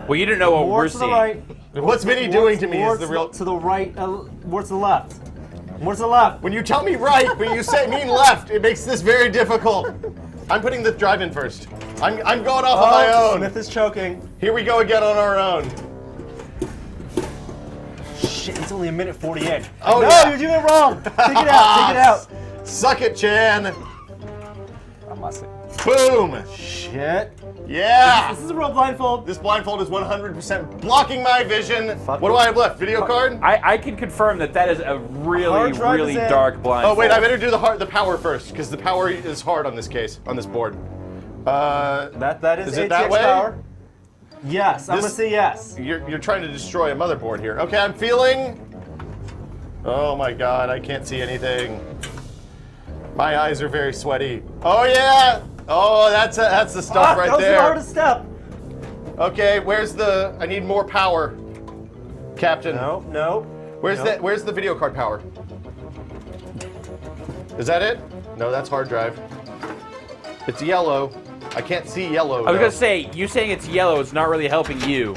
S1: Well, you didn't know what
S9: More
S1: we're
S9: to
S1: seeing.
S9: the right.
S8: What's Vinny doing to me
S9: More
S8: is the real.
S9: to the right. More to the left. More to the left.
S8: When you tell me right, but you say mean left, it makes this very difficult. I'm putting the drive in first. I'm going off on my own.
S9: Smith is choking.
S8: Here we go again on our own.
S9: Shit, it's only 1:48.
S8: Oh,
S9: no,
S8: yeah.
S9: you're doing it wrong. Take it out. Take it out.
S8: Suck it, Chan.
S9: I'm busting.
S8: Boom.
S9: Shit.
S8: Yeah.
S9: This is a real blindfold.
S8: This blindfold is 100% blocking my vision.
S9: Fuck
S8: What do
S9: it.
S8: I have left? Video card?
S1: I can confirm that is a really,
S9: Hard drive
S1: really
S9: is in.
S1: dark blind.
S8: Oh wait, I better do the power first because the power is hard on this case, on this board.
S9: That is
S8: Is it
S9: ATX
S8: that way?
S9: power. Yes, I'm
S8: This-
S9: gonna say yes.
S8: You're trying to destroy a motherboard here. Okay, I'm feeling. Oh my God, I can't see anything. My eyes are very sweaty. Oh yeah. Oh, that's the stuff right
S9: that was
S8: there.
S9: the hardest step.
S8: Okay, where's the? I need more power, Captain.
S9: No.
S8: Where's
S9: Nope.
S8: Where's the video card power? Is that it? No, that's hard drive. It's yellow. I can't see yellow.
S1: I was
S8: though.
S1: gonna say, you saying it's yellow is not really helping you.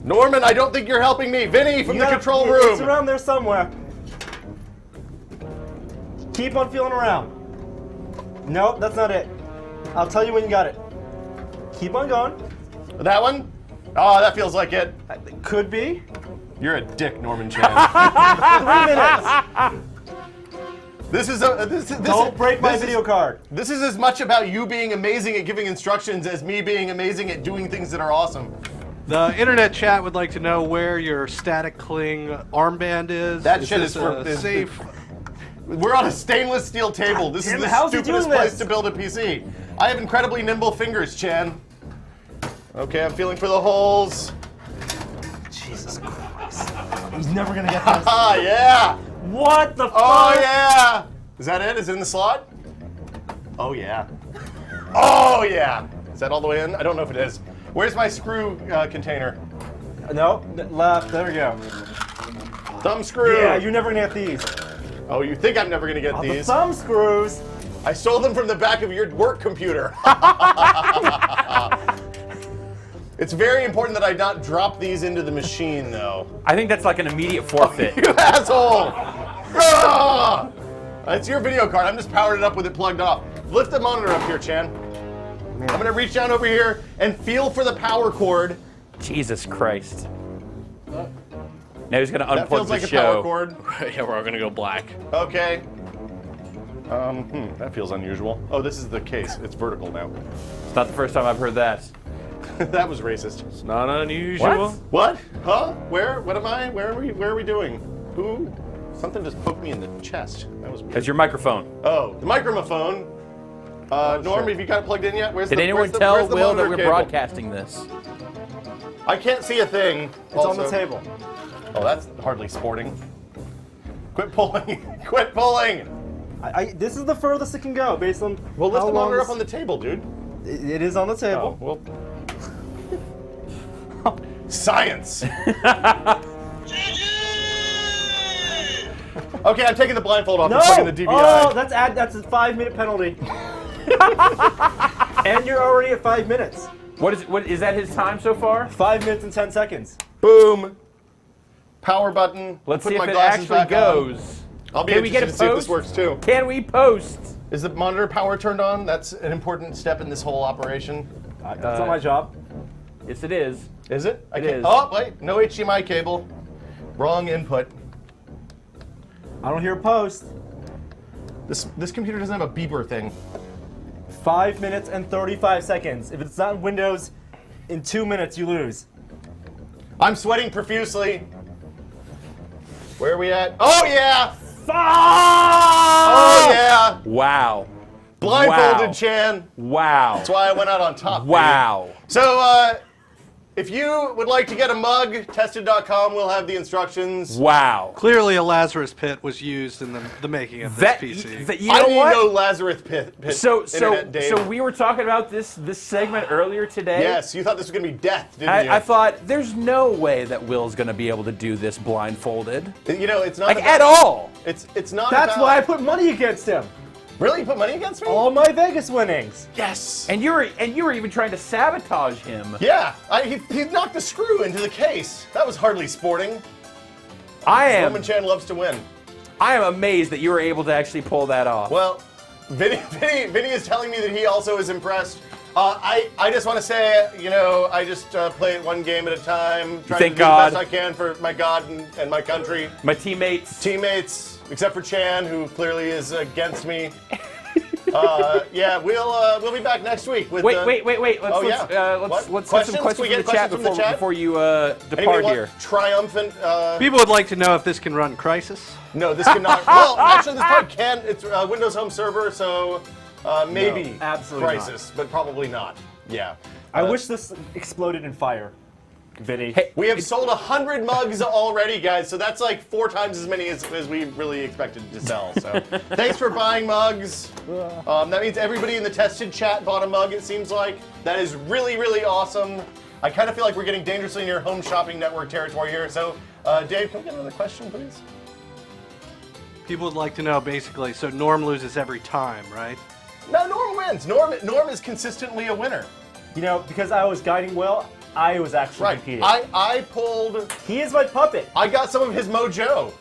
S8: Norman, I don't think you're helping me. Vinny from
S9: You
S8: the
S9: gotta-
S8: control
S9: It's
S8: room.
S9: around there somewhere. Keep on feeling around. Nope, that's not it. I'll tell you when you got it. Keep on going.
S8: That one? Oh, that feels like it.
S9: Could be.
S8: You're a dick, Norman Chan.
S9: 3 minutes.
S8: This is a this
S9: Don't break my
S8: this
S9: video
S8: is,
S9: card.
S8: This is as much about you being amazing at giving instructions as me being amazing at doing things that are awesome.
S5: The internet chat would like to know where your static cling armband is.
S8: That shit
S5: this
S8: is for
S5: a safe.
S8: We're on a stainless steel table. This
S9: damn
S8: is
S9: it,
S8: the
S9: how's he
S8: stupidest
S9: doing
S8: place
S9: this?
S8: to build a PC. I have incredibly nimble fingers, Chan. Okay, I'm feeling for the holes.
S9: Jesus Christ. He's never gonna get this.
S8: Ah, yeah.
S9: What the fuck?
S8: Oh, yeah. Is that it? Is it in the slot? Oh, yeah. Oh, yeah. Is that all the way in? I don't know if it is. Where's my screw container?
S9: No, left. There we go.
S8: Thumb screw.
S9: Yeah, you're never gonna get these.
S8: Oh, you think I'm never going to get
S9: The
S8: these?
S9: thumb screws.
S8: I stole them from the back of your work computer. It's very important that I not drop these into the machine, though.
S1: I think that's like an immediate forfeit.
S8: You asshole! Ah! It's your video card. I'm just powering it up with it plugged off. Lift the monitor up here, Chan. I'm gonna reach down over here and feel for the power cord.
S1: Jesus Christ. Now he's gonna
S8: That
S1: unplug
S8: feels
S1: the
S8: like a
S1: show.
S8: power cord.
S3: Yeah, we're all gonna go black.
S8: Okay. That feels unusual. Oh, this is the case. It's vertical now.
S1: It's not the first time I've heard that.
S8: That was racist.
S3: It's not unusual.
S8: What? Huh? Where? What am I? Where are we doing? Who? Something just poked me in the chest. That was weird.
S1: That's your microphone.
S8: Oh, the microphone. Norm, have you got it plugged in yet?
S1: Did anyone tell
S8: where's the
S1: Will that
S8: monitor
S1: we're
S8: cable?
S1: broadcasting this?
S8: I can't see a thing.
S9: It's on the table.
S8: Oh, that's hardly sporting. Quit pulling. Quit pulling.
S9: This is the furthest it can go based on.
S8: Well, lift
S9: how
S8: the monitor
S9: long
S8: up on the table, dude.
S9: It is on the
S8: Oh,
S9: table.
S8: well. Science. Okay, I'm taking the blindfold off
S9: No!
S8: and plugging the DVI.
S9: Oh, that's a 5-minute penalty. And you're already at 5 minutes.
S1: What is that his time so far?
S9: 5 minutes and 10 seconds.
S8: Boom. Power button.
S1: Let's
S8: Put
S1: see if
S8: my
S1: it
S8: glasses
S1: actually
S8: back on.
S1: goes.
S8: I'll be
S1: Can we get
S8: interested
S1: a
S8: to see if this
S1: post?
S8: works too.
S1: Can we post?
S8: Is the monitor power turned on? That's an important step in this whole operation.
S9: That's not my job.
S1: Yes, it is.
S8: Is it?
S1: It is.
S8: Oh, wait. No HDMI cable. Wrong input.
S9: I don't hear a post.
S8: This computer doesn't have a beeper thing.
S9: 5 minutes and 35 seconds. If it's not in Windows, in 2 minutes you lose.
S8: I'm sweating profusely. Where are we at? Oh, yeah.
S1: Ah!
S8: Oh, yeah.
S1: Wow.
S8: Blindfolded,
S1: Wow.
S8: Chan.
S1: Wow.
S8: That's why I went out on top. baby.
S1: Wow.
S8: So, if you would like to get a mug, tested.com will have the instructions.
S1: Wow.
S5: Clearly, a Lazarus pit was used in the making of this
S1: That,
S5: PC.
S1: you
S8: I
S1: know
S8: need
S1: what?
S8: no Lazarus pit.
S1: So
S8: internet, Dave.
S1: we were talking about this segment earlier today.
S8: Yes, you thought this was going to be death, didn't you?
S1: I thought there's no way that Will's going to be able to do this blindfolded,
S8: You know, it's not
S1: like
S8: about,
S1: at all.
S8: It's not.
S9: That's
S8: about,
S9: why I put money against him.
S8: Really, you put money against me?
S9: All my Vegas winnings.
S8: Yes.
S1: And you were even trying to sabotage him.
S8: Yeah, he knocked the screw into the case. That was hardly sporting.
S1: I am
S8: Roman Chan loves to win.
S1: amazed that you were able to actually pull that off.
S8: Well, Vinny is telling me that he also is impressed. I just want to say, you know, I just play it one game at a time, trying
S1: Thank
S8: to do
S1: God.
S8: the best I can for my God and my country.
S1: My teammates.
S8: Except for Chan, who clearly is against me. Yeah, we'll be back next week with.
S1: Wait. Let's
S8: Oh,
S1: get
S8: What?
S1: some questions
S8: Questions?
S1: from
S8: Can we
S1: the
S8: get
S1: chat
S8: questions from the chat?
S1: before you
S8: Anybody
S1: depart
S8: want
S1: here.
S8: triumphant.
S5: People would like to know if this can run Crysis.
S8: No, this cannot. Well, actually, this part can. It's Windows Home Server, so maybe
S9: No, absolutely
S8: Crysis, but probably not. Yeah.
S9: I wish this exploded in fire, Vinny.
S1: Hey,
S8: We have sold 100 mugs already, guys, so that's like 4 times as many as we really expected to sell. So thanks for buying mugs. That means everybody in the tested chat bought a mug, it seems like. That is really, really awesome. I kind of feel like we're getting dangerously near home shopping network territory here. So, Dave, can we get another question, please?
S5: People would like to know, basically, so Norm loses every time, right?
S8: No, Norm depends. Norm is consistently a winner.
S9: You know, because I was guiding well, I was actually competing.
S8: I pulled.
S9: He is my puppet.
S8: I got some of his mojo,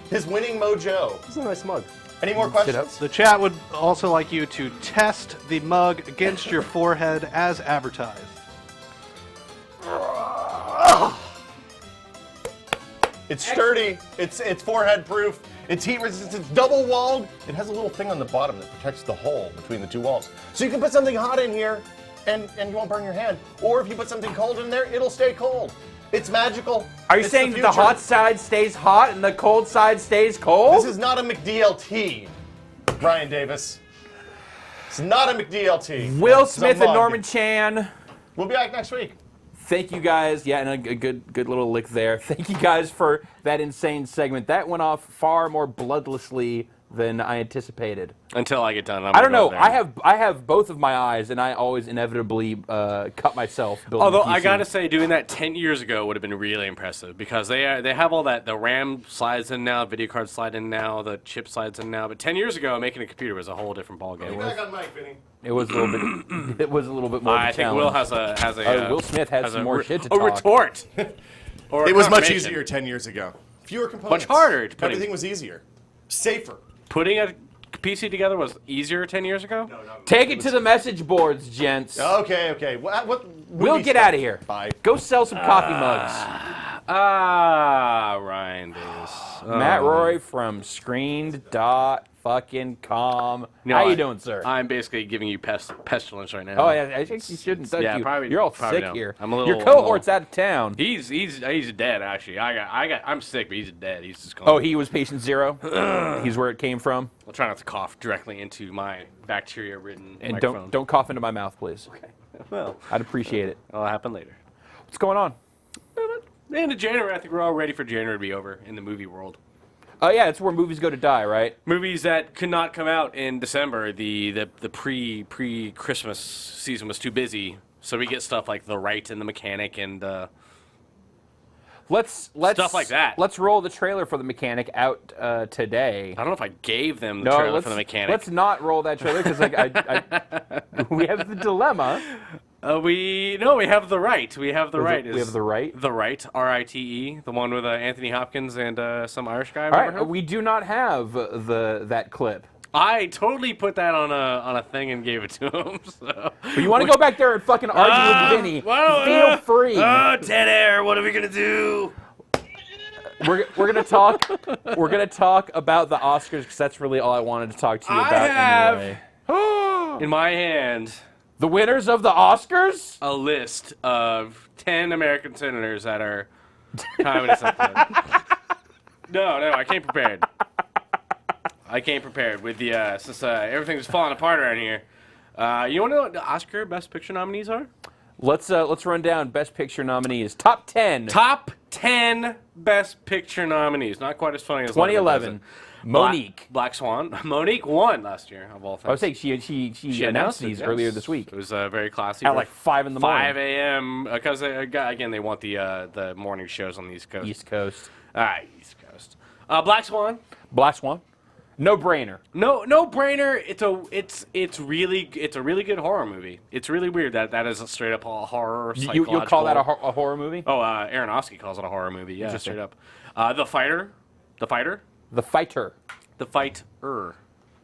S8: his winning mojo.
S9: This is a nice mug.
S8: Any more questions?
S5: The chat would also like you to test the mug against your forehead as advertised.
S8: It's sturdy. It's forehead proof. It's heat resistant. It's double walled. It has a little thing on the bottom that protects the hole between the two walls. So you can put something hot in here, and you won't burn your hand. Or if you put something cold in there, it'll stay cold. It's magical.
S1: Are you
S8: It's
S1: saying
S8: the
S1: the
S8: future.
S1: hot side stays hot and the cold side stays cold?
S8: This is not a McDLT, Brian Davis. It's not a McDLT.
S1: Will
S8: It's a
S1: Smith and
S8: mug.
S1: Norman Chan.
S8: We'll be back next week.
S1: Thank you guys. Yeah, and a good little lick there. Thank you guys for that insane segment. That went off far more bloodlessly than I anticipated.
S10: Until I get done.
S1: I don't know. I have both of my eyes, and I always inevitably cut myself. Building
S10: Although
S1: a PC.
S10: I gotta say, doing that 10 years ago would have been really impressive because they have all that. The RAM slides in now, video card slide in now, the chip slides in now. But 10 years ago, making a computer was a whole different ballgame.
S8: Back on mic, Vinny.
S1: It was a little bit. It was a little bit more. Of a
S10: I think
S1: challenge.
S10: Will has a.
S1: Will Smith has some more shit to
S10: a
S1: talk.
S10: retort. Or a
S8: It was much
S10: confirmation.
S8: easier 10 years ago. Fewer components.
S10: Much harder to put in.
S8: Everything was easier. Safer.
S10: Putting a PC together was easier 10 years ago.
S1: Take it to the message boards, gents.
S8: Okay. What
S1: We'll
S8: movie
S1: get
S8: stuff?
S1: out of here.
S8: Bye.
S1: Go sell some coffee mugs.
S10: Ryan Davis.
S1: Matt Roy from Screened.fucking.com.
S10: No,
S1: How you doing, sir?
S10: I'm basically giving you pestilence right now.
S1: Oh yeah, I think you shouldn't touch
S10: Yeah,
S1: you.
S10: probably-
S1: You're all
S10: probably
S1: sick
S10: don't.
S1: here.
S10: I'm a little-
S1: Your cohort's out of town.
S10: He's dead actually. I'm sick, but he's dead. He's just gone.
S1: Oh, he was patient zero. He's where it came from.
S10: I'll try not to cough directly into my bacteria-ridden
S1: And
S10: microphone.
S1: don't cough into my mouth, please.
S10: Okay. Well,
S1: I'd appreciate it.
S10: that'll happen later.
S1: What's going on?
S10: End of January, I think we're all ready for January to be over in the movie world.
S1: Oh yeah, it's where movies go to die, right?
S10: Movies that could not come out in December. The pre-Christmas season was too busy, so we get stuff like The Right and The Mechanic and
S1: Let's
S10: Stuff like that.
S1: Let's roll the trailer for The Mechanic out today.
S10: I don't know if I gave them the trailer for The Mechanic.
S1: Let's not roll that trailer because we have the dilemma.
S10: We have The Right. We have The Right.
S1: We have The Right.
S10: The Right, R-I-T-E, the one with Anthony Hopkins and some Irish guy.
S1: All
S10: remember
S1: right,
S10: him?
S1: we do not have that clip.
S10: I totally put that on a thing and gave it to him. So.
S1: But you want to go back there and fucking argue with Vinny? Feel free.
S10: Dead air. What are we gonna do?
S1: We're gonna talk. We're gonna talk about the Oscars because that's really all I wanted to talk to you about anyway.
S10: In my hand
S1: The winners of the Oscars?
S10: a list of 10 American senators that are coming to something. No, I came prepared. I came prepared with the since everything's falling apart around here. You want to know what the Oscar Best Picture nominees are?
S1: Let's run down Best Picture nominees. Top 10.
S10: Top 10 Best Picture nominees. Not quite as funny as
S1: 2011. Monique.
S10: Black Swan. Monique won last year, of all things.
S1: I was saying she announced these
S10: it,
S1: earlier
S10: yes.
S1: this week
S10: It was very classy.
S1: at like 5 in the morning.
S10: 5 a.m. Because again, they want the morning shows on the East Coast.
S1: East Coast.
S10: All right, East Coast. Black Swan.
S1: Black Swan. No brainer.
S10: No brainer. It's a really good horror movie. It's really weird that is a straight up horror.
S1: You'll call that a horror movie?
S10: Oh, Aronofsky calls it a horror movie. Yeah, straight up. The Fighter.
S1: The Fighter.
S10: The Fighter.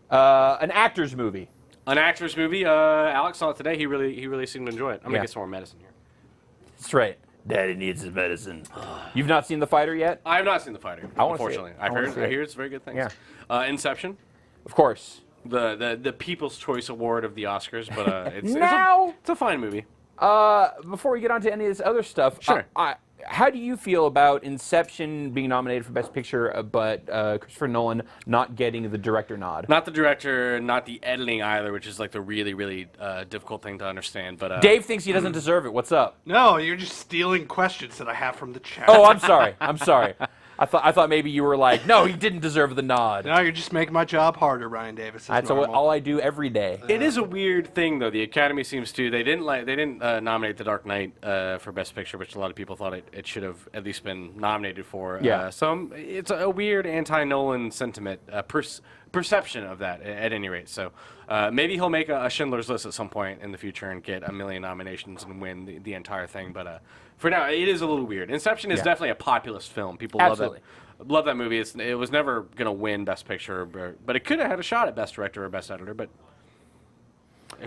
S1: An actor's movie.
S10: An actor's movie. Alex saw it today. He really seemed to enjoy it. I'm gonna get some more medicine here.
S1: That's right. Daddy needs his medicine. You've not seen The Fighter yet?
S10: I have not seen The Fighter.
S1: I wanna see it.
S10: Unfortunately,
S1: I
S10: I hear it's very good things.
S1: Yeah.
S10: Inception.
S1: Of course.
S10: The People's Choice Award of the Oscars, but it's a fine movie.
S1: Before we get on to any of this other stuff,
S10: Sure.
S1: How do you feel about Inception being nominated for Best Picture, but Christopher Nolan not getting the director nod?
S10: Not the director, not the editing either, which is like the really difficult thing to understand. But
S1: Dave thinks he doesn't deserve it. What's up?
S5: No, you're just stealing questions that I have from the chat.
S1: Oh, I'm sorry. I thought maybe you were like, no, he didn't deserve the nod.
S5: No, you're just making my job harder, Ryan Davis.
S1: That's all I do every day.
S10: it is a weird thing, though. The Academy seems to they didn't nominate The Dark Knight for Best Picture, which a lot of people thought it should have at least been nominated for.
S1: Yeah.
S10: So it's a weird anti-Nolan sentiment perception of that, at any rate. So maybe he'll make a Schindler's List at some point in the future and get a million nominations and win the entire thing. But for now, it is a little weird. Inception is definitely a populist film. People love that movie. It was never going to win Best Picture, but it could have had a shot at Best Director or Best Editor. But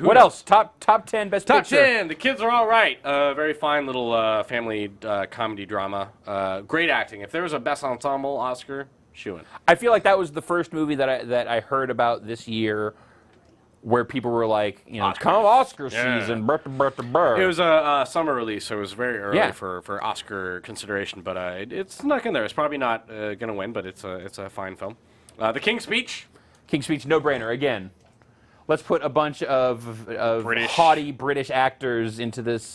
S1: what else? Top 10 Best Picture.
S10: Top 10. The Kids Are All Right. Very fine little family comedy drama. Great acting. If there was a Best Ensemble Oscar, shoo-in.
S1: I feel like that was the first movie that I heard about this year where people were like, come Oscar season. Brr, brr, brr, brr.
S10: It was a summer release, so it was very early for Oscar consideration, but it's snuck in there. It's probably not going to win, but it's a fine film. The King's Speech.
S1: King's Speech, no-brainer. Again, let's put a bunch of haughty British actors into this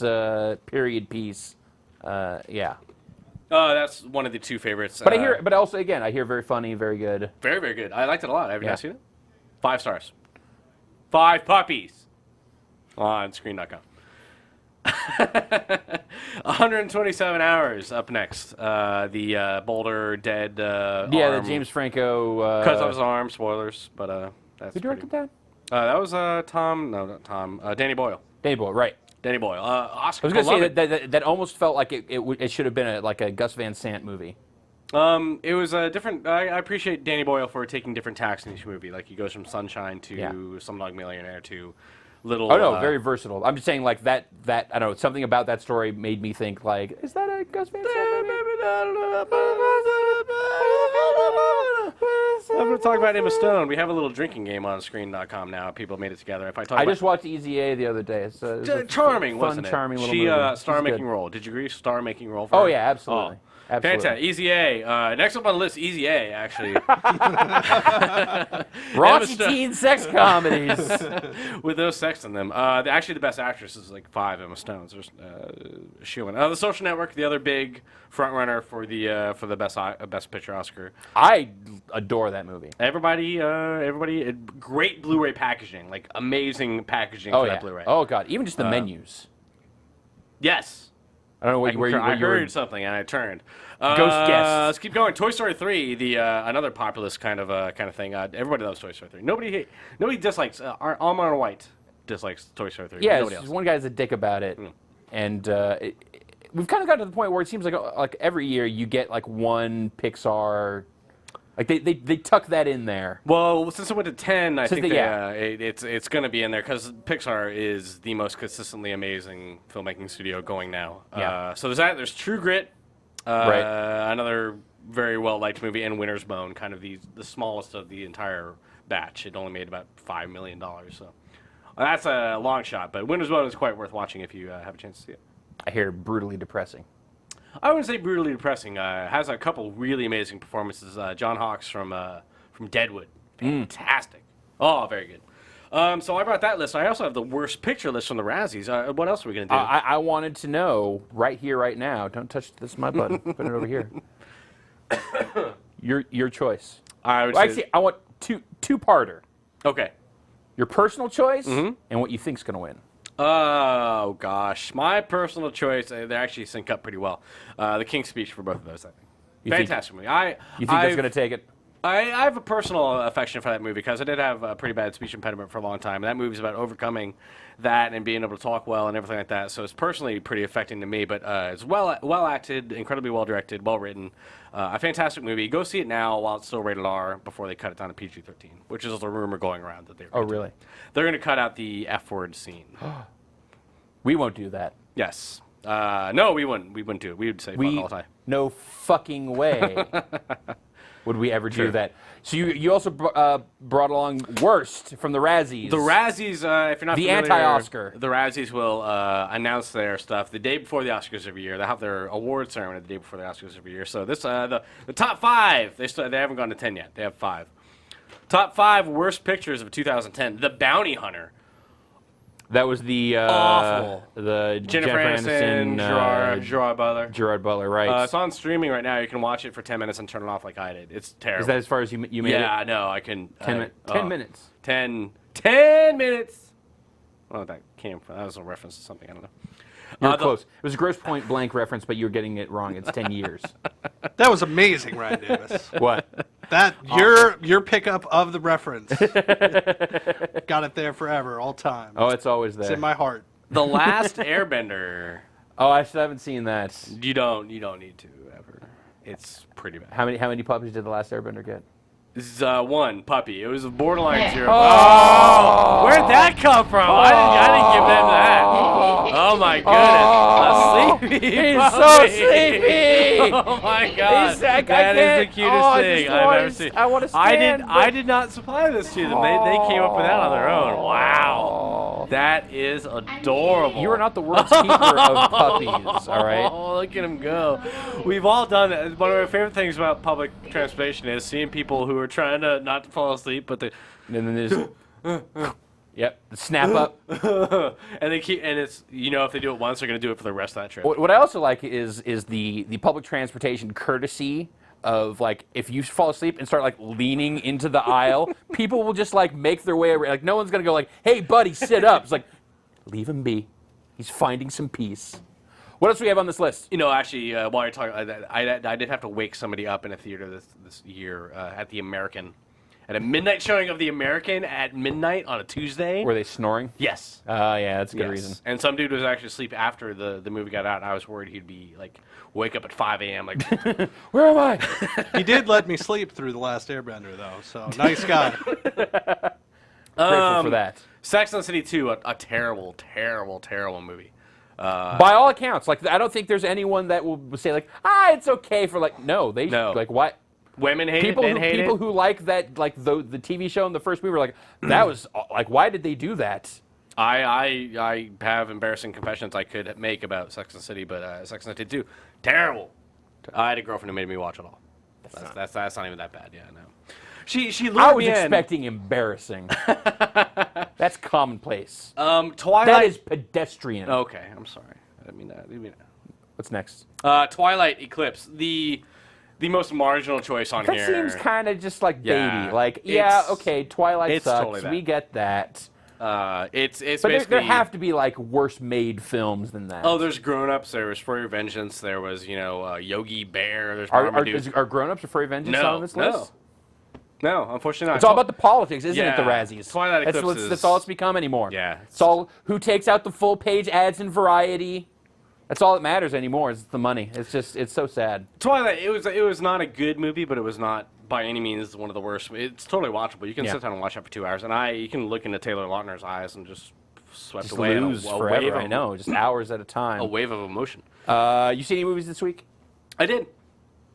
S1: period piece.
S10: That's one of the two favorites.
S1: But I hear very funny, very good.
S10: Very, very good. I liked it a lot. Have you guys seen it? 5 stars. 5 puppies on screen.com. 127 Hours up next. The Boulder dead arm.
S1: The James Franco.
S10: Cuts off his arm. Spoilers, but that's.
S1: Who directed that?
S10: That was Tom. No, not Tom. Danny Boyle.
S1: Danny Boyle, right?
S10: Danny Boyle. Oscar.
S1: I was going to say that almost felt like it should have been like a Gus Van Sant movie.
S10: It was a different. I appreciate Danny Boyle for taking different tacks in each movie. Like he goes from Sunshine to Slumdog Millionaire to Little.
S1: Oh no, very versatile. I'm just saying like that. I don't know. Something about that story made me think like, is that a Gus Van Sant movie?
S10: I'm going to talk about Emma Stone. We have a little drinking game on screen.com now. People made it together. If I
S1: just watched Easy A the other day. It's
S10: charming,
S1: fun,
S10: wasn't it?
S1: Charming little
S10: she
S1: movie.
S10: star-making role. Did you agree? Star-making role for her?
S1: Yeah, absolutely. Absolutely.
S10: Fantastic. Easy A. Next up on the list, Easy A, actually.
S1: Raunchy teen sex comedies.
S10: With no sex in them. Actually, the best actress is like 5 Emma Stones. There's shoo-in. The Social Network, the other big frontrunner for the best picture Oscar.
S1: I adore that movie.
S10: Everybody, great Blu-ray packaging, like amazing packaging for that Blu-ray.
S1: Oh god, even just the menus.
S10: Yes.
S1: I don't know where you
S10: heard something and I turned.
S1: Ghost guests.
S10: Let's keep going. Toy Story 3, the another populist kind of thing. Everybody loves Toy Story 3. Nobody dislikes. Almond White dislikes Toy Story 3.
S1: Yeah,
S10: nobody else.
S1: One guy's a dick about it, and we've kind of gotten to the point where it seems like every year you get like one Pixar. Like they tuck that in there.
S10: Well, since it went to 10, I think it's going to be in there because Pixar is the most consistently amazing filmmaking studio going now. So there's that. There's True Grit, another very well liked movie, and Winter's Bone, kind of the smallest of the entire batch. It only made about $5 million, so that's a long shot. But Winter's Bone is quite worth watching if you have a chance to see it.
S1: I hear brutally depressing.
S10: I wouldn't say brutally depressing. Has a couple really amazing performances. John Hawkes from Deadwood, fantastic. Oh, very good. So I brought that list. I also have the worst picture list from the Razzies. What else are we gonna do?
S1: I wanted to know right here, right now. Don't touch this my button. Put it over here. Your choice.
S10: I
S1: want two-parter.
S10: Okay.
S1: Your personal choice and what you think's gonna win.
S10: Oh gosh, my personal choice. They actually sync up pretty well. The King's Speech for both of those, I think. Fantastic movie.
S1: You think that's going to take it?
S10: I have a personal affection for that movie because I did have a pretty bad speech impediment for a long time. And that movie's about overcoming that and being able to talk well and everything like that. So it's personally pretty affecting to me. But it's well acted, incredibly well directed, well written. A fantastic movie. Go see it now while it's still rated R before they cut it down to PG-13, which is the rumor going around that they're.
S1: Oh, really?
S10: They're going to cut out the F-word scene.
S1: We won't do that.
S10: Yes. No, we wouldn't. We wouldn't do it. We would say fuck all the time.
S1: No fucking way would we ever do that. So you also brought along worst from the Razzies.
S10: The Razzies, if you're not
S1: the
S10: familiar,
S1: anti-Oscar.
S10: The Razzies will announce their stuff the day before the Oscars every year. They have their award ceremony the day before the Oscars every year. So this the top 5. They haven't gone to 10 yet. They have 5. Top 5 worst pictures of 2010. The Bounty Hunter.
S1: That was the
S10: awful.
S1: The
S10: Jennifer Aniston, Gerard Butler.
S1: Gerard Butler, right?
S10: It's on streaming right now. You can watch it for 10 minutes and turn it off like I did. It's terrible.
S1: Is that as far as you made it?
S10: Yeah, no, I can.
S1: 10 minutes.
S10: 10 minutes. Oh, that came from. That was a reference to something. I don't know.
S1: You were close. It was a Gross Point Blank reference, but you were getting it wrong. It's 10 years.
S5: That was amazing, Ryan Davis.
S1: What?
S5: That your pickup of the reference. Got it there forever, all time.
S1: Oh, it's always there.
S5: It's in my heart.
S10: The Last Airbender.
S1: Oh, I still haven't seen that.
S10: You don't need to ever. It's pretty bad.
S1: How many puppies did the Last Airbender get?
S10: This is one puppy. It was a borderline 0.
S1: Oh!
S10: Where'd that come from? I didn't give them that. Oh my goodness. A sleepy
S1: He's
S10: puppy.
S1: so sleepy.
S10: Oh my god. That is the cutest thing I've ever seen.
S1: I want to stand.
S10: I did not supply this to them. They came up with that on their own. Wow. That is adorable.
S1: You are not the world's keeper of puppies, all right?
S10: Oh, look at him go. We've all done it. One of my favorite things about public transportation is seeing people who are trying to not to fall asleep, but they
S1: And then there's yep, the snap up.
S10: and they keep, and it's, if they do it once, they're going to do it for the rest of that trip.
S1: What I also like is the public transportation courtesy of, like, if you fall asleep and start, like, leaning into the aisle, people will just, like, make their way around. Like, no one's going to go like, hey, buddy, sit up. It's like, leave him be. He's finding some peace. What else do we have on this list?
S10: Actually, while you're talking, I did have to wake somebody up in a theater this year at the American. At a midnight showing of the American at midnight on a Tuesday.
S1: Were they snoring?
S10: Yes.
S1: Yeah, that's a good reason.
S10: And some dude was actually asleep after the movie got out, and I was worried he'd be, like, wake up at 5 a.m. like,
S1: where am I?
S5: He did let me sleep through The Last Airbender, though, so nice guy.
S1: Grateful for that.
S10: Sex and the City 2, a terrible, terrible, terrible movie.
S1: By all accounts, like, I don't think there's anyone that will say, like, it's okay for, like, no. Like, what?
S10: Women hate
S1: people
S10: it, men hate
S1: people
S10: it.
S1: who like that, like the TV show in the first movie were like, that was, like, why did they do that?
S10: I have embarrassing confessions I could make about Sex and the City, but Sex and the City 2, terrible. I had a girlfriend who made me watch it all. That's not even that bad. Yeah, no. She lured
S1: I was
S10: me in.
S1: expecting embarrassing. That's commonplace.
S10: Twilight.
S1: That is pedestrian.
S10: Okay, I'm sorry. I didn't mean that.
S1: What's next?
S10: Twilight Eclipse. The most marginal choice on
S1: That
S10: here.
S1: seems kind of just like
S10: Yeah,
S1: baby. Like,
S10: it's-
S1: okay, Twilight
S10: it's
S1: sucks.
S10: totally that.
S1: We get that.
S10: It's
S1: But
S10: basically.
S1: there have to be, like, worse made films than that.
S10: Oh, there's Grown Ups. There was For Your Vengeance. There was, Yogi Bear. There's Marmaduke.
S1: are Grown Ups or For Your Vengeance
S10: No,
S1: on this
S10: no.
S1: list?
S10: No, unfortunately not.
S1: It's all about the politics, isn't it, the
S10: Yeah.
S1: Razzies?
S10: Twilight Eclipse is-
S1: That's all it's become anymore.
S10: Yeah.
S1: It's all who takes out the full page ads in Variety. That's all that matters anymore is the money. It's so sad.
S10: Twilight. It was not a good movie, but it was not by any means one of the worst. It's totally watchable. You can sit down and watch that for 2 hours, and you can look into Taylor Lautner's eyes and just swept
S1: Just
S10: away in
S1: lose
S10: a
S1: forever,
S10: wave of,
S1: I know, just hours at a time.
S10: a wave of emotion.
S1: You see any movies this week?
S10: I did.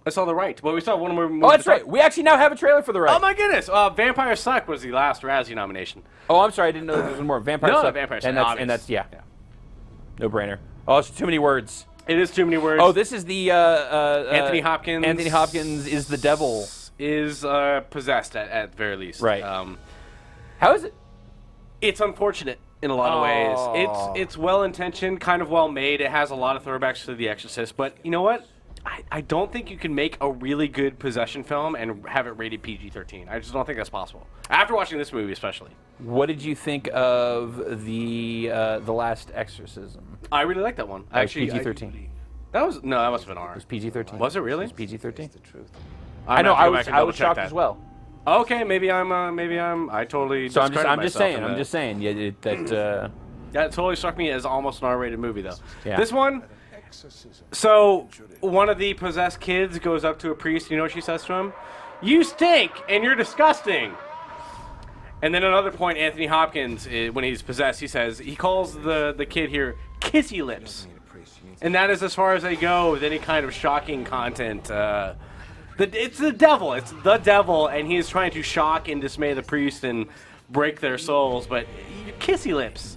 S10: I saw The Right, but we saw one more movie.
S1: Oh, that's right. We actually now have a trailer for The Right.
S10: Oh my goodness! Vampire Suck was the last Razzie nomination.
S1: Oh, I'm sorry. I didn't know there was more. Vampire
S10: No,
S1: Suck.
S10: Vampire Suck,
S1: And that's,
S10: obvious.
S1: yeah. No brainer. Oh, it's too many words.
S10: It is too many words.
S1: Oh, this is the
S10: Anthony Hopkins.
S1: Anthony Hopkins is the devil.
S10: Is possessed at the very least.
S1: Right. How is it?
S10: It's unfortunate in a lot of ways.
S1: Oh.
S10: It's well intentioned, kind of well made. It has a lot of throwbacks to The Exorcist, but you know what? I don't think you can make a really good possession film and have it rated PG-13. I just don't think that's possible. After watching this movie, especially.
S1: What did you think of the Last Exorcism?
S10: I really like that one.
S1: That was PG-13.
S10: That must have been R.
S1: It was PG-13.
S10: Was it really?
S1: It was PG-13.
S10: The truth.
S1: I know. I was shocked as well.
S10: Okay, maybe I'm. I totally.
S1: So I'm
S10: discredit
S1: just
S10: myself
S1: saying.
S10: in
S1: I'm
S10: that.
S1: just saying. Yeah,
S10: That totally struck me as almost an R-rated movie, though.
S1: Yeah.
S10: This one. So one of the possessed kids goes up to a priest. You know what she says to him? "You stink, and you're disgusting." And then another point, Anthony Hopkins, when he's possessed, he calls the kid here "kissy lips," and that is as far as they go with any kind of shocking content. It's the devil. It's the devil, and he is trying to shock and dismay the priest and break their souls. But kissy lips.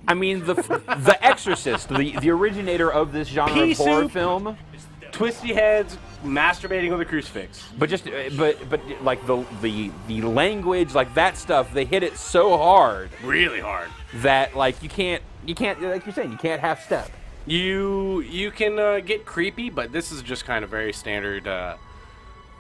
S1: I mean, the Exorcist, the originator of this genre
S10: Pea
S1: of horror
S10: soup.
S1: film.
S10: Twisty heads masturbating with a crucifix.
S1: But just, but like the language, like that stuff, they hit it so hard
S10: Really hard.
S1: that, like, you can't like you're saying, you can't half step.
S10: You can get creepy, but this is just kind of very standard.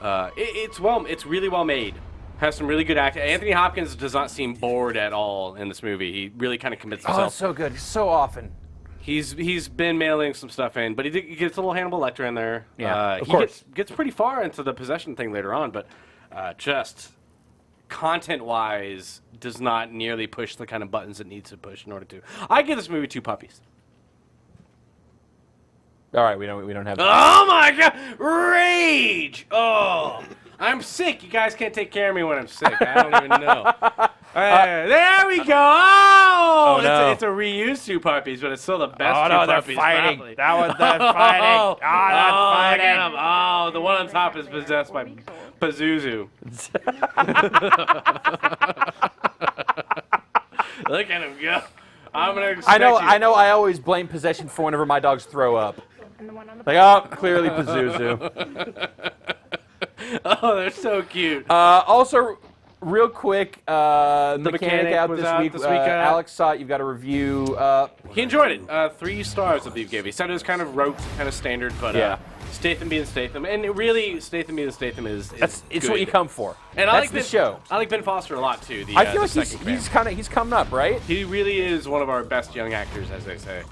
S10: It's really well made. Has some really good acting. Anthony Hopkins does not seem bored at all in this movie. He really kind of commits
S1: Oh,
S10: himself.
S1: it's so good, so often.
S10: He's been mailing some stuff in, but he gets a little Hannibal Lecter in there.
S1: Yeah, of
S10: he
S1: course.
S10: gets pretty far into the possession thing later on, but just content-wise does not nearly push the kind of buttons it needs to push in order to. I give this movie 2 puppies.
S1: All right, we don't have.
S10: Oh my god, rage! Oh, I'm sick. You guys can't take care of me when I'm sick. I don't even know. There we go. Oh,
S1: no.
S10: it's a reused 2 puppies, but it's still the best.
S1: Oh
S10: 2
S1: no, they're
S10: puppies,
S1: fighting.
S10: probably.
S1: That was they're fighting. Oh,
S10: Look at
S1: they're
S10: 'em. Oh, the one on top is possessed by Pazuzu. Look at him go. I'm gonna.
S1: I know.
S10: expect you-
S1: I know. I always blame possession for whenever my dogs throw up. Like, oh, clearly Pazuzu.
S10: Oh, they're so cute.
S1: Also, real quick, the mechanic
S10: Mechanic
S1: out
S10: was
S1: this
S10: out
S1: week.
S10: this week,
S1: Alex saw it. You've got a review.
S10: He enjoyed it. 3 stars, I believe, gave. He said it was kind of rote, kind of standard, but
S1: Yeah.
S10: Statham being Statham, and it really Statham being Statham is
S1: It's
S10: good.
S1: what you come for.
S10: And
S1: That's
S10: I like
S1: the
S10: Ben,
S1: show.
S10: I like Ben Foster a lot too.
S1: I feel
S10: the
S1: like
S10: second
S1: he's coming up, right?
S10: He really is one of our best young actors, as they say.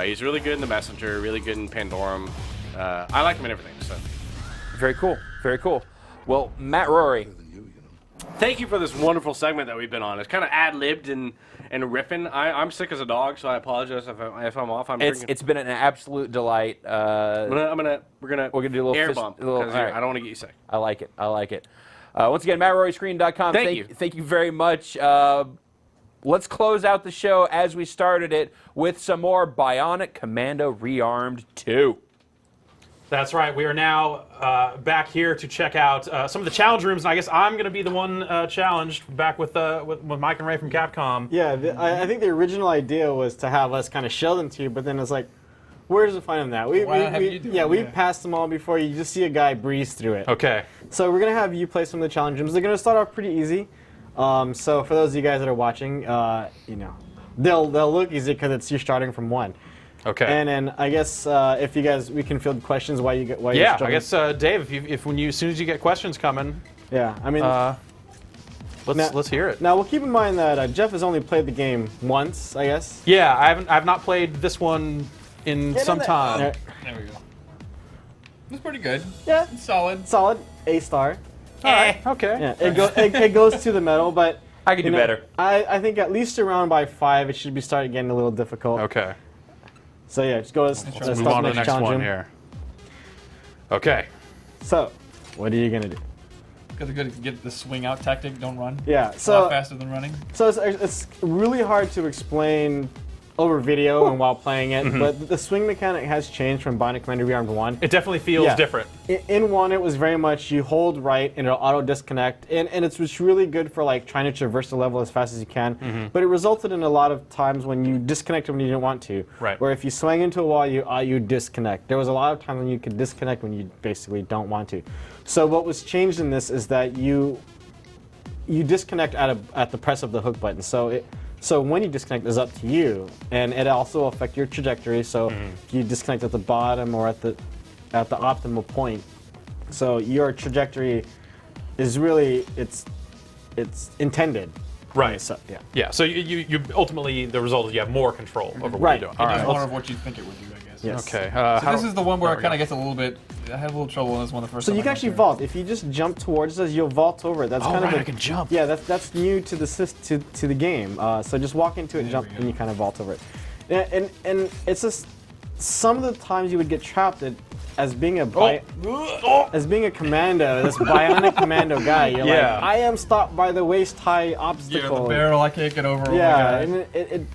S10: He's really good in The Messenger, really good in Pandorum. I like him in everything. So,
S1: Very cool. Very cool. Well, Matt Rory.
S10: thank you for this wonderful segment that we've been on. It's kind of ad-libbed and riffing. I'm sick as a dog, so I apologize if I'm off.
S1: It's been an absolute delight.
S10: We're gonna
S1: do a little
S10: air
S1: fist-
S10: bump
S1: a little-
S10: because
S1: all right.
S10: I don't want to get you sick.
S1: I like it. I like it. Once again, MattRoryScreen.com.
S10: Thank you.
S1: Thank you very much. Let's close out the show as we started it with some more Bionic Commando Rearmed 2.
S2: That's right. We are now back here to check out some of the challenge rooms, and I guess I'm going to be the one challenged back with Mike and Ray from Capcom.
S4: Yeah, I think the original idea was to have us kind of show them to you, but then it's like, where's the fun in that?
S3: Why not have you do it?
S4: We've passed them all before. You just see a guy breeze through it.
S2: Okay.
S4: So we're gonna have you play some of the challenge rooms. They're gonna start off pretty easy. So for those of you guys that are watching, they'll look easy because you're starting from 1.
S2: Okay.
S4: And then I guess if you guys, we can field questions while you you're
S2: yeah, I
S4: struggling.
S2: guess Dave, as soon as you get questions coming,
S4: Yeah, I mean,
S2: let's hear it.
S4: now we'll keep in mind that Jeff has only played the game once, I guess.
S2: Yeah, I've not played this one in some
S4: there.
S2: time.
S4: Yeah.
S3: There we go. It's pretty good.
S4: Yeah,
S3: It's solid.
S4: solid, A star.
S2: Okay.
S4: Yeah, it goes to the metal, but
S1: I could do better.
S4: I think at least around by 5, it should be starting getting a little difficult.
S2: Okay.
S4: So yeah, just go.
S2: Let's move on to the next one here. Okay.
S4: So, what are you gonna do?
S3: Because they're good to get the swing out tactic, don't run.
S4: Yeah.
S3: A lot
S4: So
S3: faster than running.
S4: So it's really hard to explain over video and while playing it, but the swing mechanic has changed from Bionic Commando Rearmed 1.
S2: It definitely feels
S4: Yeah.
S2: different.
S4: In 1, it was very much you hold right and it'll auto disconnect, and it's just really good for like trying to traverse the level as fast as you can. But it resulted in a lot of times when you disconnected when you didn't want to.
S2: Right.
S4: Where if you swing into a wall, you disconnect. There was a lot of times when you could disconnect when you basically don't want to. So what was changed in this is that you disconnect at the press of the hook button. So when you disconnect, it's up to you, and it also affects your trajectory. So if you disconnect at the bottom or at the optimal point, so your trajectory is really it's intended.
S2: Right.
S4: So yeah.
S2: Yeah. So you ultimately the result is you have more control over what
S4: Right.
S2: you're doing.
S3: It
S2: All
S3: does
S2: right.
S3: more of what you think it would do, I guess.
S4: Yes.
S2: Okay.
S3: So this is the one where it kind of gets a little bit. I had a little trouble in this one the first
S4: So
S3: time.
S4: you
S3: I
S4: can
S3: went
S4: actually
S3: through.
S4: vault. If you just jump towards us, you'll vault over it. That's kind
S2: right,
S4: of
S2: I can jump.
S4: Yeah, that's new to the to the game. So just walk into it, jump,
S3: we go.
S4: and you kind of vault over it. And it's just some of the times you would get trapped as being a as being a commando, this Bionic Commando guy. You're
S2: Yeah.
S4: like, I am stopped by the waist high
S3: Yeah,
S4: obstacle.
S3: the barrel, I can't get over.
S4: Yeah,
S3: Oh my God.
S4: and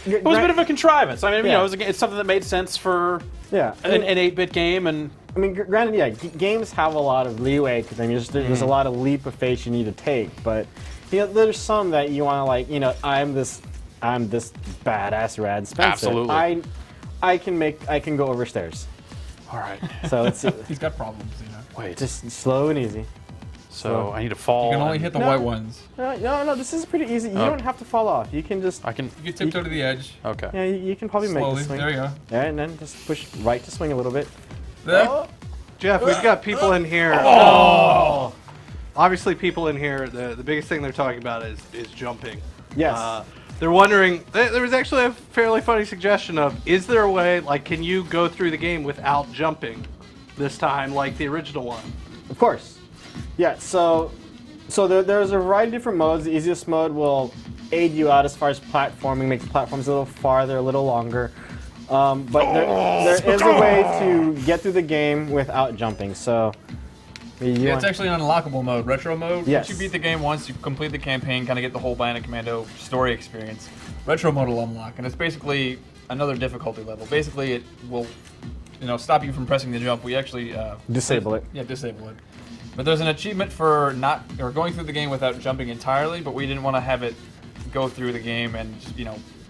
S2: It was a bit of a contrivance. I mean,
S4: Yeah.
S2: it's something that made sense for
S4: yeah.
S2: an 8-bit game, and
S4: I mean, granted, yeah, games have a lot of leeway to them. There's a lot of leap of faith you need to take, but there's some that you want to like. I'm this badass Rad Spencer.
S2: Absolutely.
S4: I can go over stairs.
S2: all right.
S4: So it's
S3: He's got problems,
S2: Wait.
S4: just slow and easy.
S2: So I need to fall.
S3: You can only
S2: and-
S3: hit the
S4: No.
S3: white ones.
S4: No, this is pretty easy. You don't have to fall off. You can just
S2: I can.
S3: You can tiptoe to the edge.
S2: Okay.
S4: yeah, you can probably make
S3: Slowly.
S4: the swing.
S3: There you go.
S4: Yeah, and then just push right to swing a little bit.
S3: There.
S5: Jeff, we've got people in here. Obviously, people in here, the biggest thing they're talking about is jumping.
S4: Yes.
S5: They're wondering, there was actually a fairly funny suggestion of, is there a way, like, can you go through the game without jumping this time, like the original one?
S4: Of course. Yeah, there's a variety of different modes. The easiest mode will aid you out as far as platforming, make the platforms a little farther, a little longer. But there is a way to get through the game without jumping. So
S3: Yeah, it's actually an unlockable mode, retro mode.
S4: Yes.
S3: Once you beat the game once, you complete the campaign, kind of get the whole Bionic Commando story experience. Retro mode will unlock, and it's basically another difficulty level. Basically, it will, stop you from pressing the jump. We actually
S4: disable it.
S3: Yeah, disable it. But there's an achievement for going through the game without jumping entirely. But we didn't want to have it go through the game and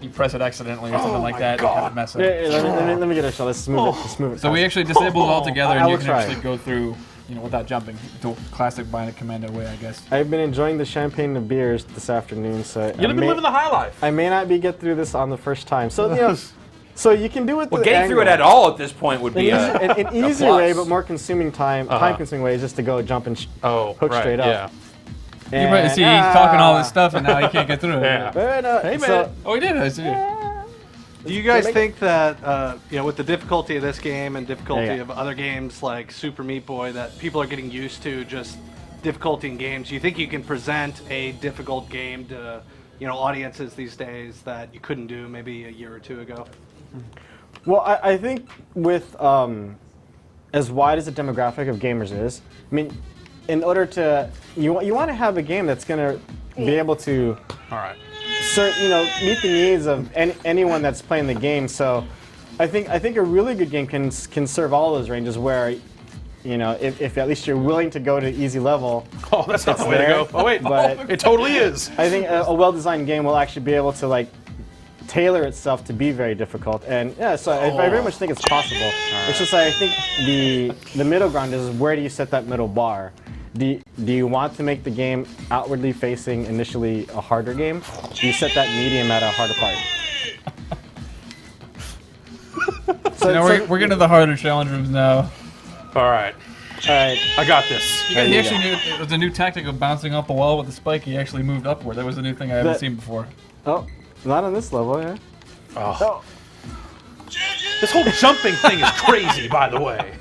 S3: you press it accidentally or something like that and have it mess up.
S4: Let me get a shot. Let's move it.
S3: So we actually disabled it altogether, and you can
S4: try.
S3: actually go through, without jumping. The classic Bionic Commando way, I guess.
S4: I've been enjoying the champagne and beers this afternoon, so
S2: You've been living the high life.
S4: I may not get through this on the first time. So so you can do it.
S1: Well, getting through it at all at this point would be
S4: an easier
S1: plus.
S4: way, but more consuming time-consuming way is just to go jump and hook straight up.
S2: Yeah.
S3: You might see he's talking all this stuff, and now he can't get through it.
S2: Yeah.
S4: Hey man!
S3: Oh, he did. I see.
S5: Do you guys think that, with the difficulty of this game and difficulty
S4: Yeah.
S5: of other games like Super Meat Boy, that people are getting used to just difficulty in games? Do you think you can present a difficult game to, audiences these days that you couldn't do maybe a year or two ago?
S4: Well, I think with as wide as the demographic of gamers is, I mean, in order to you want to have a game that's going to be able to
S2: All right.
S4: meet the needs of anyone that's playing the game. So I think a really good game can serve all those ranges where if at least you're willing to go to easy level.
S2: Oh, that's not the way to go. Oh wait,
S4: But
S2: it totally is.
S4: I think a well-designed game will actually be able to tailor itself to be very difficult. And yeah, so I very much think it's possible. It's just I think the middle ground is where do you set that middle bar? Do you want to make the game outwardly facing initially a harder game? Do you set that medium at a harder part?
S3: We're getting to the harder challenge rooms now.
S2: All right.
S4: All right.
S2: I got this.
S3: He actually knew it was a new tactic of bouncing off the wall with the spike. He actually moved upward. That was a new thing I haven't seen before.
S4: Oh, not on this level, yeah.
S2: Oh. This whole jumping thing is crazy, by the way.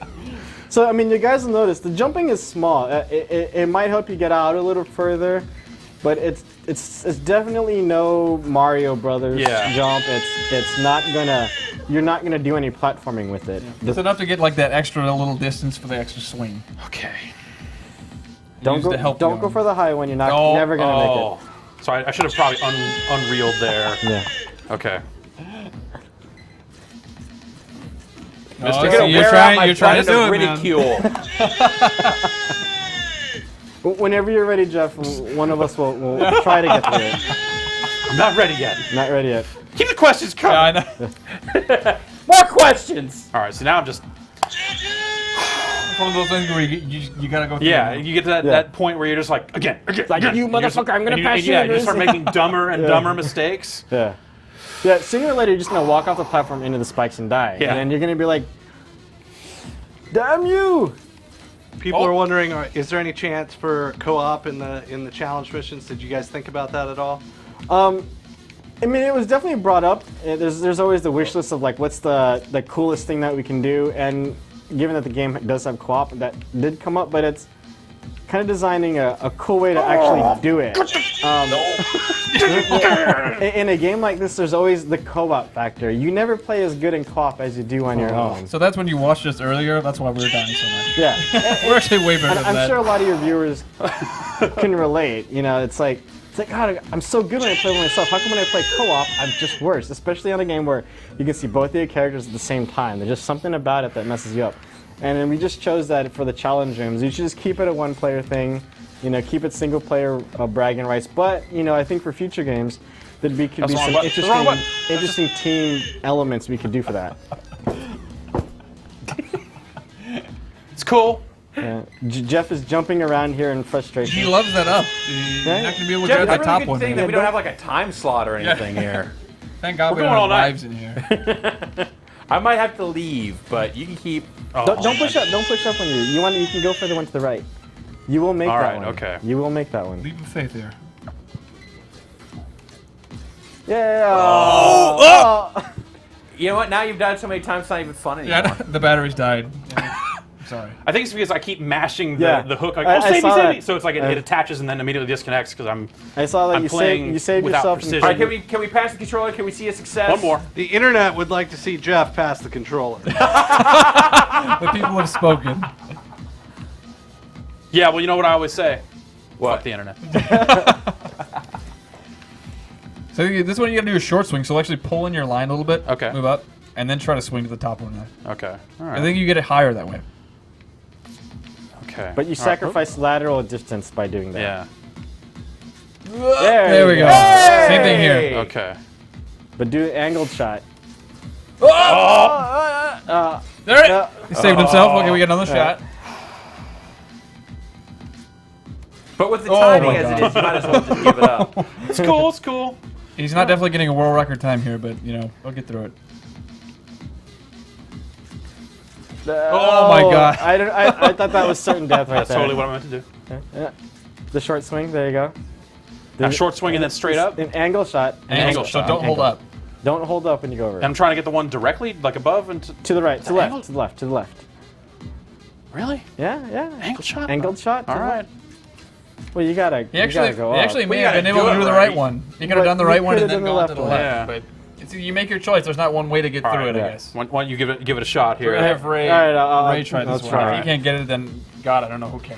S4: So, I mean, you guys will notice the jumping is small. It might help you get out a little further, but it's definitely no Mario Brothers jump. It's not gonna. You're not gonna do any platforming with it.
S3: Yeah. It's enough to get that extra little distance for the extra swing.
S2: Okay.
S4: Don't go for the high one. You're never gonna make it.
S2: So I should have probably unreeled there.
S4: Yeah.
S2: Okay.
S3: You're trying to do it,
S1: ridicule.
S4: Whenever you're ready, Jeff, one of us will try to get through it.
S2: I'm not ready yet.
S4: Not ready yet.
S2: Keep the questions coming.
S3: Yeah, I know.
S1: More questions.
S2: All right, so now I'm just.
S3: It's one of those things where you gotta go through.
S2: Yeah, you get to that point where you're just like, again.
S4: You motherfucker, I'm gonna pass you.
S2: Yeah, you start making dumber and dumber mistakes.
S4: Yeah. Yeah, sooner or later you're just gonna walk off the platform into the spikes and die.
S2: Yeah.
S4: And then you're gonna be like, damn you!
S5: People are wondering, is there any chance for co-op in the challenge missions? Did you guys think about that at all?
S4: I mean, it was definitely brought up. There's always the wish list of what's the coolest thing that we can do, and given that the game does have co-op, that did come up, but it's kind of designing a cool way to actually do it. In a game like this, there's always the co-op factor. You never play as good in co-op as you do on your own.
S3: So that's when you watched us earlier. That's why we were dying so much.
S4: Yeah.
S3: We're actually way better than
S4: I'm
S3: that.
S4: sure a lot of your viewers can relate. It's like, God, I'm so good when I play by myself. How come when I play co-op, I'm just worse? Especially on a game where you can see both of your characters at the same time. There's just something about it that messes you up. And then we just chose that for the challenge rooms. You should just keep it a one-player thing. Keep it single-player bragging rights. But I think for future games, could be some interesting team elements we could do for that.
S2: It's cool.
S4: Jeff is jumping around here in frustration.
S3: He loves that up. You're not gonna be able to
S1: Jeff,
S3: grab
S1: it's
S3: the
S1: a really
S3: top
S1: good
S3: one.
S1: thing that we don't have a time slot or anything here.
S3: Thank God we
S2: We're
S3: don't
S2: going
S3: have
S2: all night.
S3: lives in here.
S1: I might have to leave, but you can keep.
S4: Don't push up. Don't push up on you. You can go for the one to the right. You will make that one.
S2: Okay.
S4: You will make that one.
S3: Leap of faith here.
S4: Yeah.
S1: You know what? Now you've died so many times, it's not even fun anymore.
S3: Yeah, the batteries died. Sorry.
S2: I think it's because I keep mashing
S4: Yeah.
S2: the hook. Like,
S4: I
S2: oh, save me,
S4: saw
S2: save
S4: that.
S2: me. So it's like it attaches and then immediately disconnects because
S4: I saw that
S2: I'm
S4: you
S2: playing
S4: saved
S2: without
S4: yourself.
S2: precision.
S1: All right, can we pass the controller? Can we see a success?
S2: One more.
S5: The internet would like to see Jeff pass the controller.
S3: The people have spoken.
S2: Yeah, well, you know what I always say.
S1: What?
S2: Fuck the internet.
S3: So this one you gotta do a short swing. So actually pull in your line a little bit.
S2: Okay.
S3: Move up, and then try to swing to the top one.
S2: Okay. All right.
S3: I think you get it higher that way.
S2: Okay.
S4: But you sacrifice lateral distance by doing that.
S2: Yeah.
S3: There we go.
S1: Hey!
S3: Same thing here.
S2: Okay.
S4: But do an angled shot.
S3: There it. He saved himself. Okay, we got another shot.
S1: But with the
S3: Oh
S1: timing
S3: my
S1: as it
S3: God.
S1: is, you might as well just give it up.
S2: It's cool. It's cool.
S3: He's not definitely getting a world record time here, but we'll get through it. Oh my God.
S4: I thought that was certain death right
S2: That's
S4: there.
S2: totally what I meant to do.
S4: Yeah. The short swing. There you go.
S2: A short swing and then straight up.
S4: An angle shot.
S3: Angle. So don't hold up.
S4: Don't hold up when you go over.
S2: And I'm trying to get the one directly, like above and
S4: To the right. To the
S2: angle?
S4: left. To the left. To the left.
S2: Really?
S4: Yeah. Yeah.
S2: Angled shot?
S4: Angled shot. to
S2: All
S4: the
S2: right.
S4: left. Well, you gotta.
S3: He actually,
S4: you gotta go
S3: he
S4: up.
S3: actually may
S1: you
S3: have been
S1: gotta
S3: able to
S1: do
S3: do
S1: it
S3: the
S1: right.
S3: right one. He could have
S4: But
S3: done the
S4: you
S3: right one and
S4: could've
S3: then
S4: done the
S3: gone to the
S4: left
S3: left.
S2: one.
S3: But it's, you make your choice. There's not one way to get through it, I guess.
S2: Why don't you give it a shot here?
S3: We're gonna have Ray,
S4: All right, I'll
S3: Ray try this one.
S4: try.
S3: If he can't get it, then God, I don't know who can.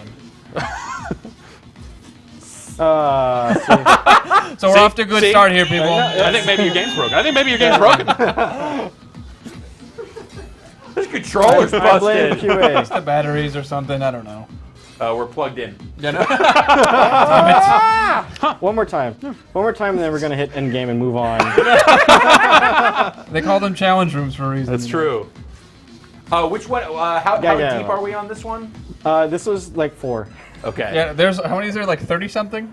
S3: So we're off to a good
S2: See?
S3: start here, people.
S2: I think maybe your game's broken. I think maybe your game's broken.
S1: This controller's
S4: I blame
S1: busted.
S4: QA.
S3: The batteries or something. I don't know.
S1: We're plugged in.
S3: Damn
S4: One more time. One more time, and then we're gonna hit end game and move on.
S3: it. They call them challenge rooms for a reason.
S2: That's true.
S1: Which one? How
S4: yeah.
S1: deep are we on this one?
S4: This was like 4.
S1: Okay.
S3: Yeah, there's how many is there? Like 30 something?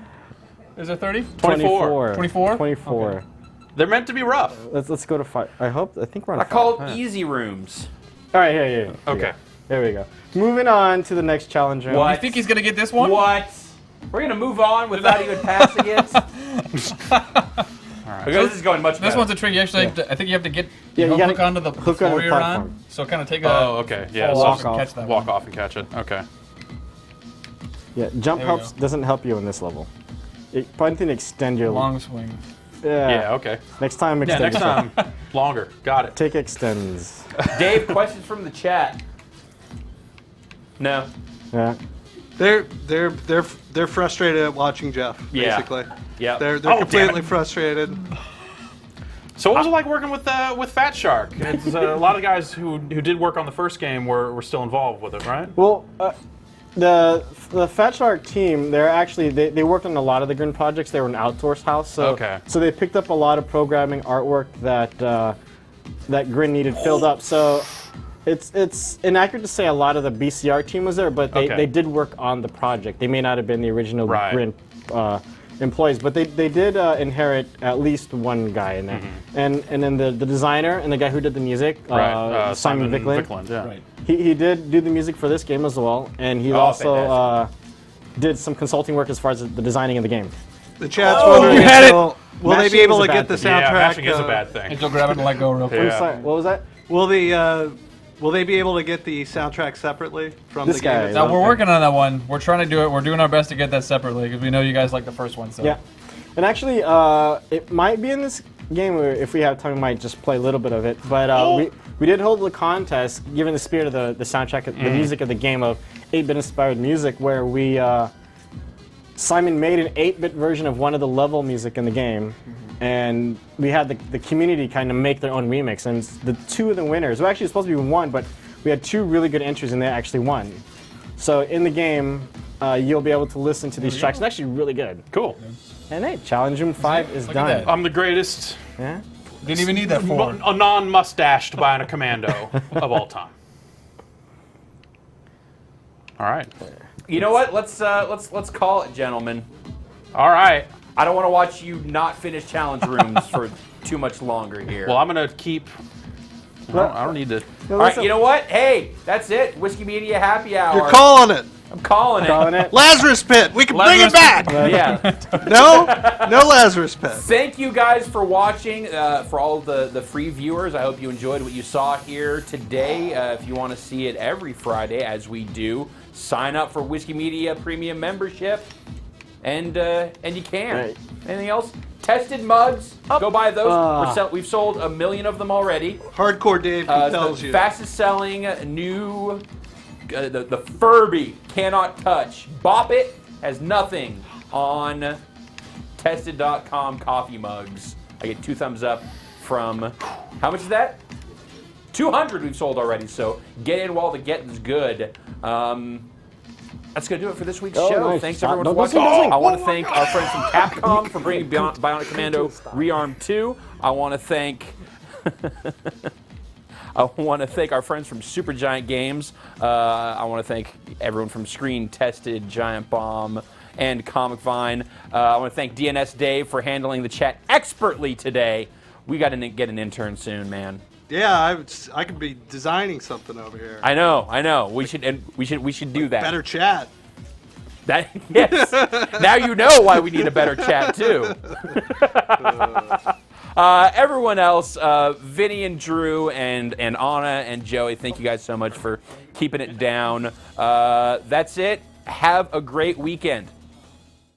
S3: Is there 30?
S2: 24.
S3: 24?
S4: 24.
S3: Okay.
S2: They're meant to be rough.
S4: Let's go to 5. I think we're on
S1: I
S4: 5.
S1: call it easy rooms.
S4: All right, here.
S2: Okay.
S4: There we go. Moving on to the next challenge room.
S1: What?
S3: You think he's gonna get this one?
S1: What? We're gonna move on without even passing it. Because this is going much better.
S3: This one's a trick. You actually, have to, I think you have to get
S4: Yeah, you
S3: hook
S4: gotta
S3: onto the
S4: hook
S3: floor
S4: onto the
S3: you're on.
S4: platform.
S3: So kind of take a
S2: Oh, okay. Yeah.
S3: fall
S2: So
S3: off
S4: walk
S3: and
S4: off.
S3: catch that
S2: walk
S3: one.
S2: off and catch it. Okay.
S4: Yeah, jump
S3: There we
S4: helps
S3: go.
S4: doesn't help you in this level. It probably need to extend your
S3: Long swing.
S2: Yeah. Okay.
S4: Next time,
S2: Yeah.
S4: extend.
S2: Next
S4: yourself.
S2: time, longer. Got it.
S4: Take extends.
S1: Dave, questions from the chat? No.
S4: Yeah.
S5: They're frustrated at watching Jeff.
S1: Yeah.
S5: Basically.
S1: Yeah.
S5: They're
S2: Oh, damn
S5: completely
S2: it.
S5: frustrated.
S2: So what was it like working with Fat Shark? It's, a lot of guys who did work on the first game were still involved with it, right?
S4: Well, the Fat Shark team, they worked on a lot of the Grin projects. They were an outsourced house, so they picked up a lot of programming artwork that Grin needed filled up. So it's inaccurate to say a lot of the BCR team was there, but they did work on the project. They may not have been the original Grin employees, but they did inherit at least one guy in there. And then the designer and the guy who did the music, Simon Viklund.
S2: Yeah.
S3: Right.
S4: He did do the music for this game as well, and he also did some consulting work as far as the designing of the game.
S5: The chat's wondering
S3: you had
S5: will they
S4: Mashing
S5: be able
S4: is a
S5: to get
S4: bad
S5: the
S4: thing.
S5: soundtrack?
S2: Yeah, mashing is a bad thing.
S3: And you'll grab it and let go real quick.
S2: Yeah.
S4: Sorry, what was that?
S5: Will they be able to get the soundtrack separately from
S4: This
S5: the game
S4: guy.
S5: itself?
S3: Now we're working on that one. We're trying to do it. We're doing our best to get that separately because we know you guys like the first one. So
S4: Yeah, and actually, it might be in this game. Where if we have time, we might just play a little bit of it. But we did hold a contest, given the spirit of the soundtrack, the music of the game of 8-bit inspired music, where we Simon made an 8-bit version of one of the level music in the game. And we had the community kind of make their own remix, and the 2 of the winners, well, actually it's supposed to be 1, but we had 2 really good entries, and they actually won. So in the game, you'll be able to listen to these tracks, and actually really good.
S2: Cool.
S4: And hey, Challenge Room 5 is
S3: Look at
S4: done.
S3: that.
S2: I'm the greatest
S4: Yeah.
S3: didn't even need that for.
S2: a non-mustached Bionic Commando of all time. All right.
S1: You know what? Let's call it, gentlemen.
S2: All right.
S1: I don't want to watch you not finish challenge rooms for too much longer here.
S2: Well, I'm gonna keep. I don't need to.
S1: All right, you know what? Hey, that's it. Whiskey Media Happy Hour.
S5: You're calling it.
S1: I'm calling it.
S4: Calling it.
S5: Lazarus Pit. We can bring it
S3: Lazarus
S5: back.
S1: Yeah.
S5: No Lazarus Pit.
S1: Thank you guys for watching. For all of the free viewers, I hope you enjoyed what you saw here today. If you want to see it every Friday, as we do, sign up for Whiskey Media Premium membership, and you can.
S4: Right.
S1: Anything else? Tested mugs. Go buy those. We've sold 1 million of them already.
S5: Hardcore Dave compels
S1: The
S5: you.
S1: fastest selling new. The Furby cannot touch. Bop It has nothing on tested.com coffee mugs. I get 2 thumbs up from, how much is that? 200 we've sold already, so get in while the getting's good. That's going to do it for this week's show.
S4: nice.
S1: Thanks
S4: Stop.
S1: everyone for
S4: Don't
S1: watching.
S4: sing.
S1: I want to thank our friends from Capcom for bringing Bionic Commando Rearmed 2. I want to thank our friends from Supergiant Games. I want to thank everyone from Screen Tested, Giant Bomb, and Comic Vine. I want to thank DNS Dave for handling the chat expertly today. We got to get an intern soon, man.
S5: Yeah, I could be designing something over here.
S1: I know. We should do that.
S5: Better chat.
S1: Yes. Now you know why we need a better chat too. Everyone else, Vinny and Drew and Anna and Joey, thank you guys so much for keeping it down. That's it. Have a great weekend.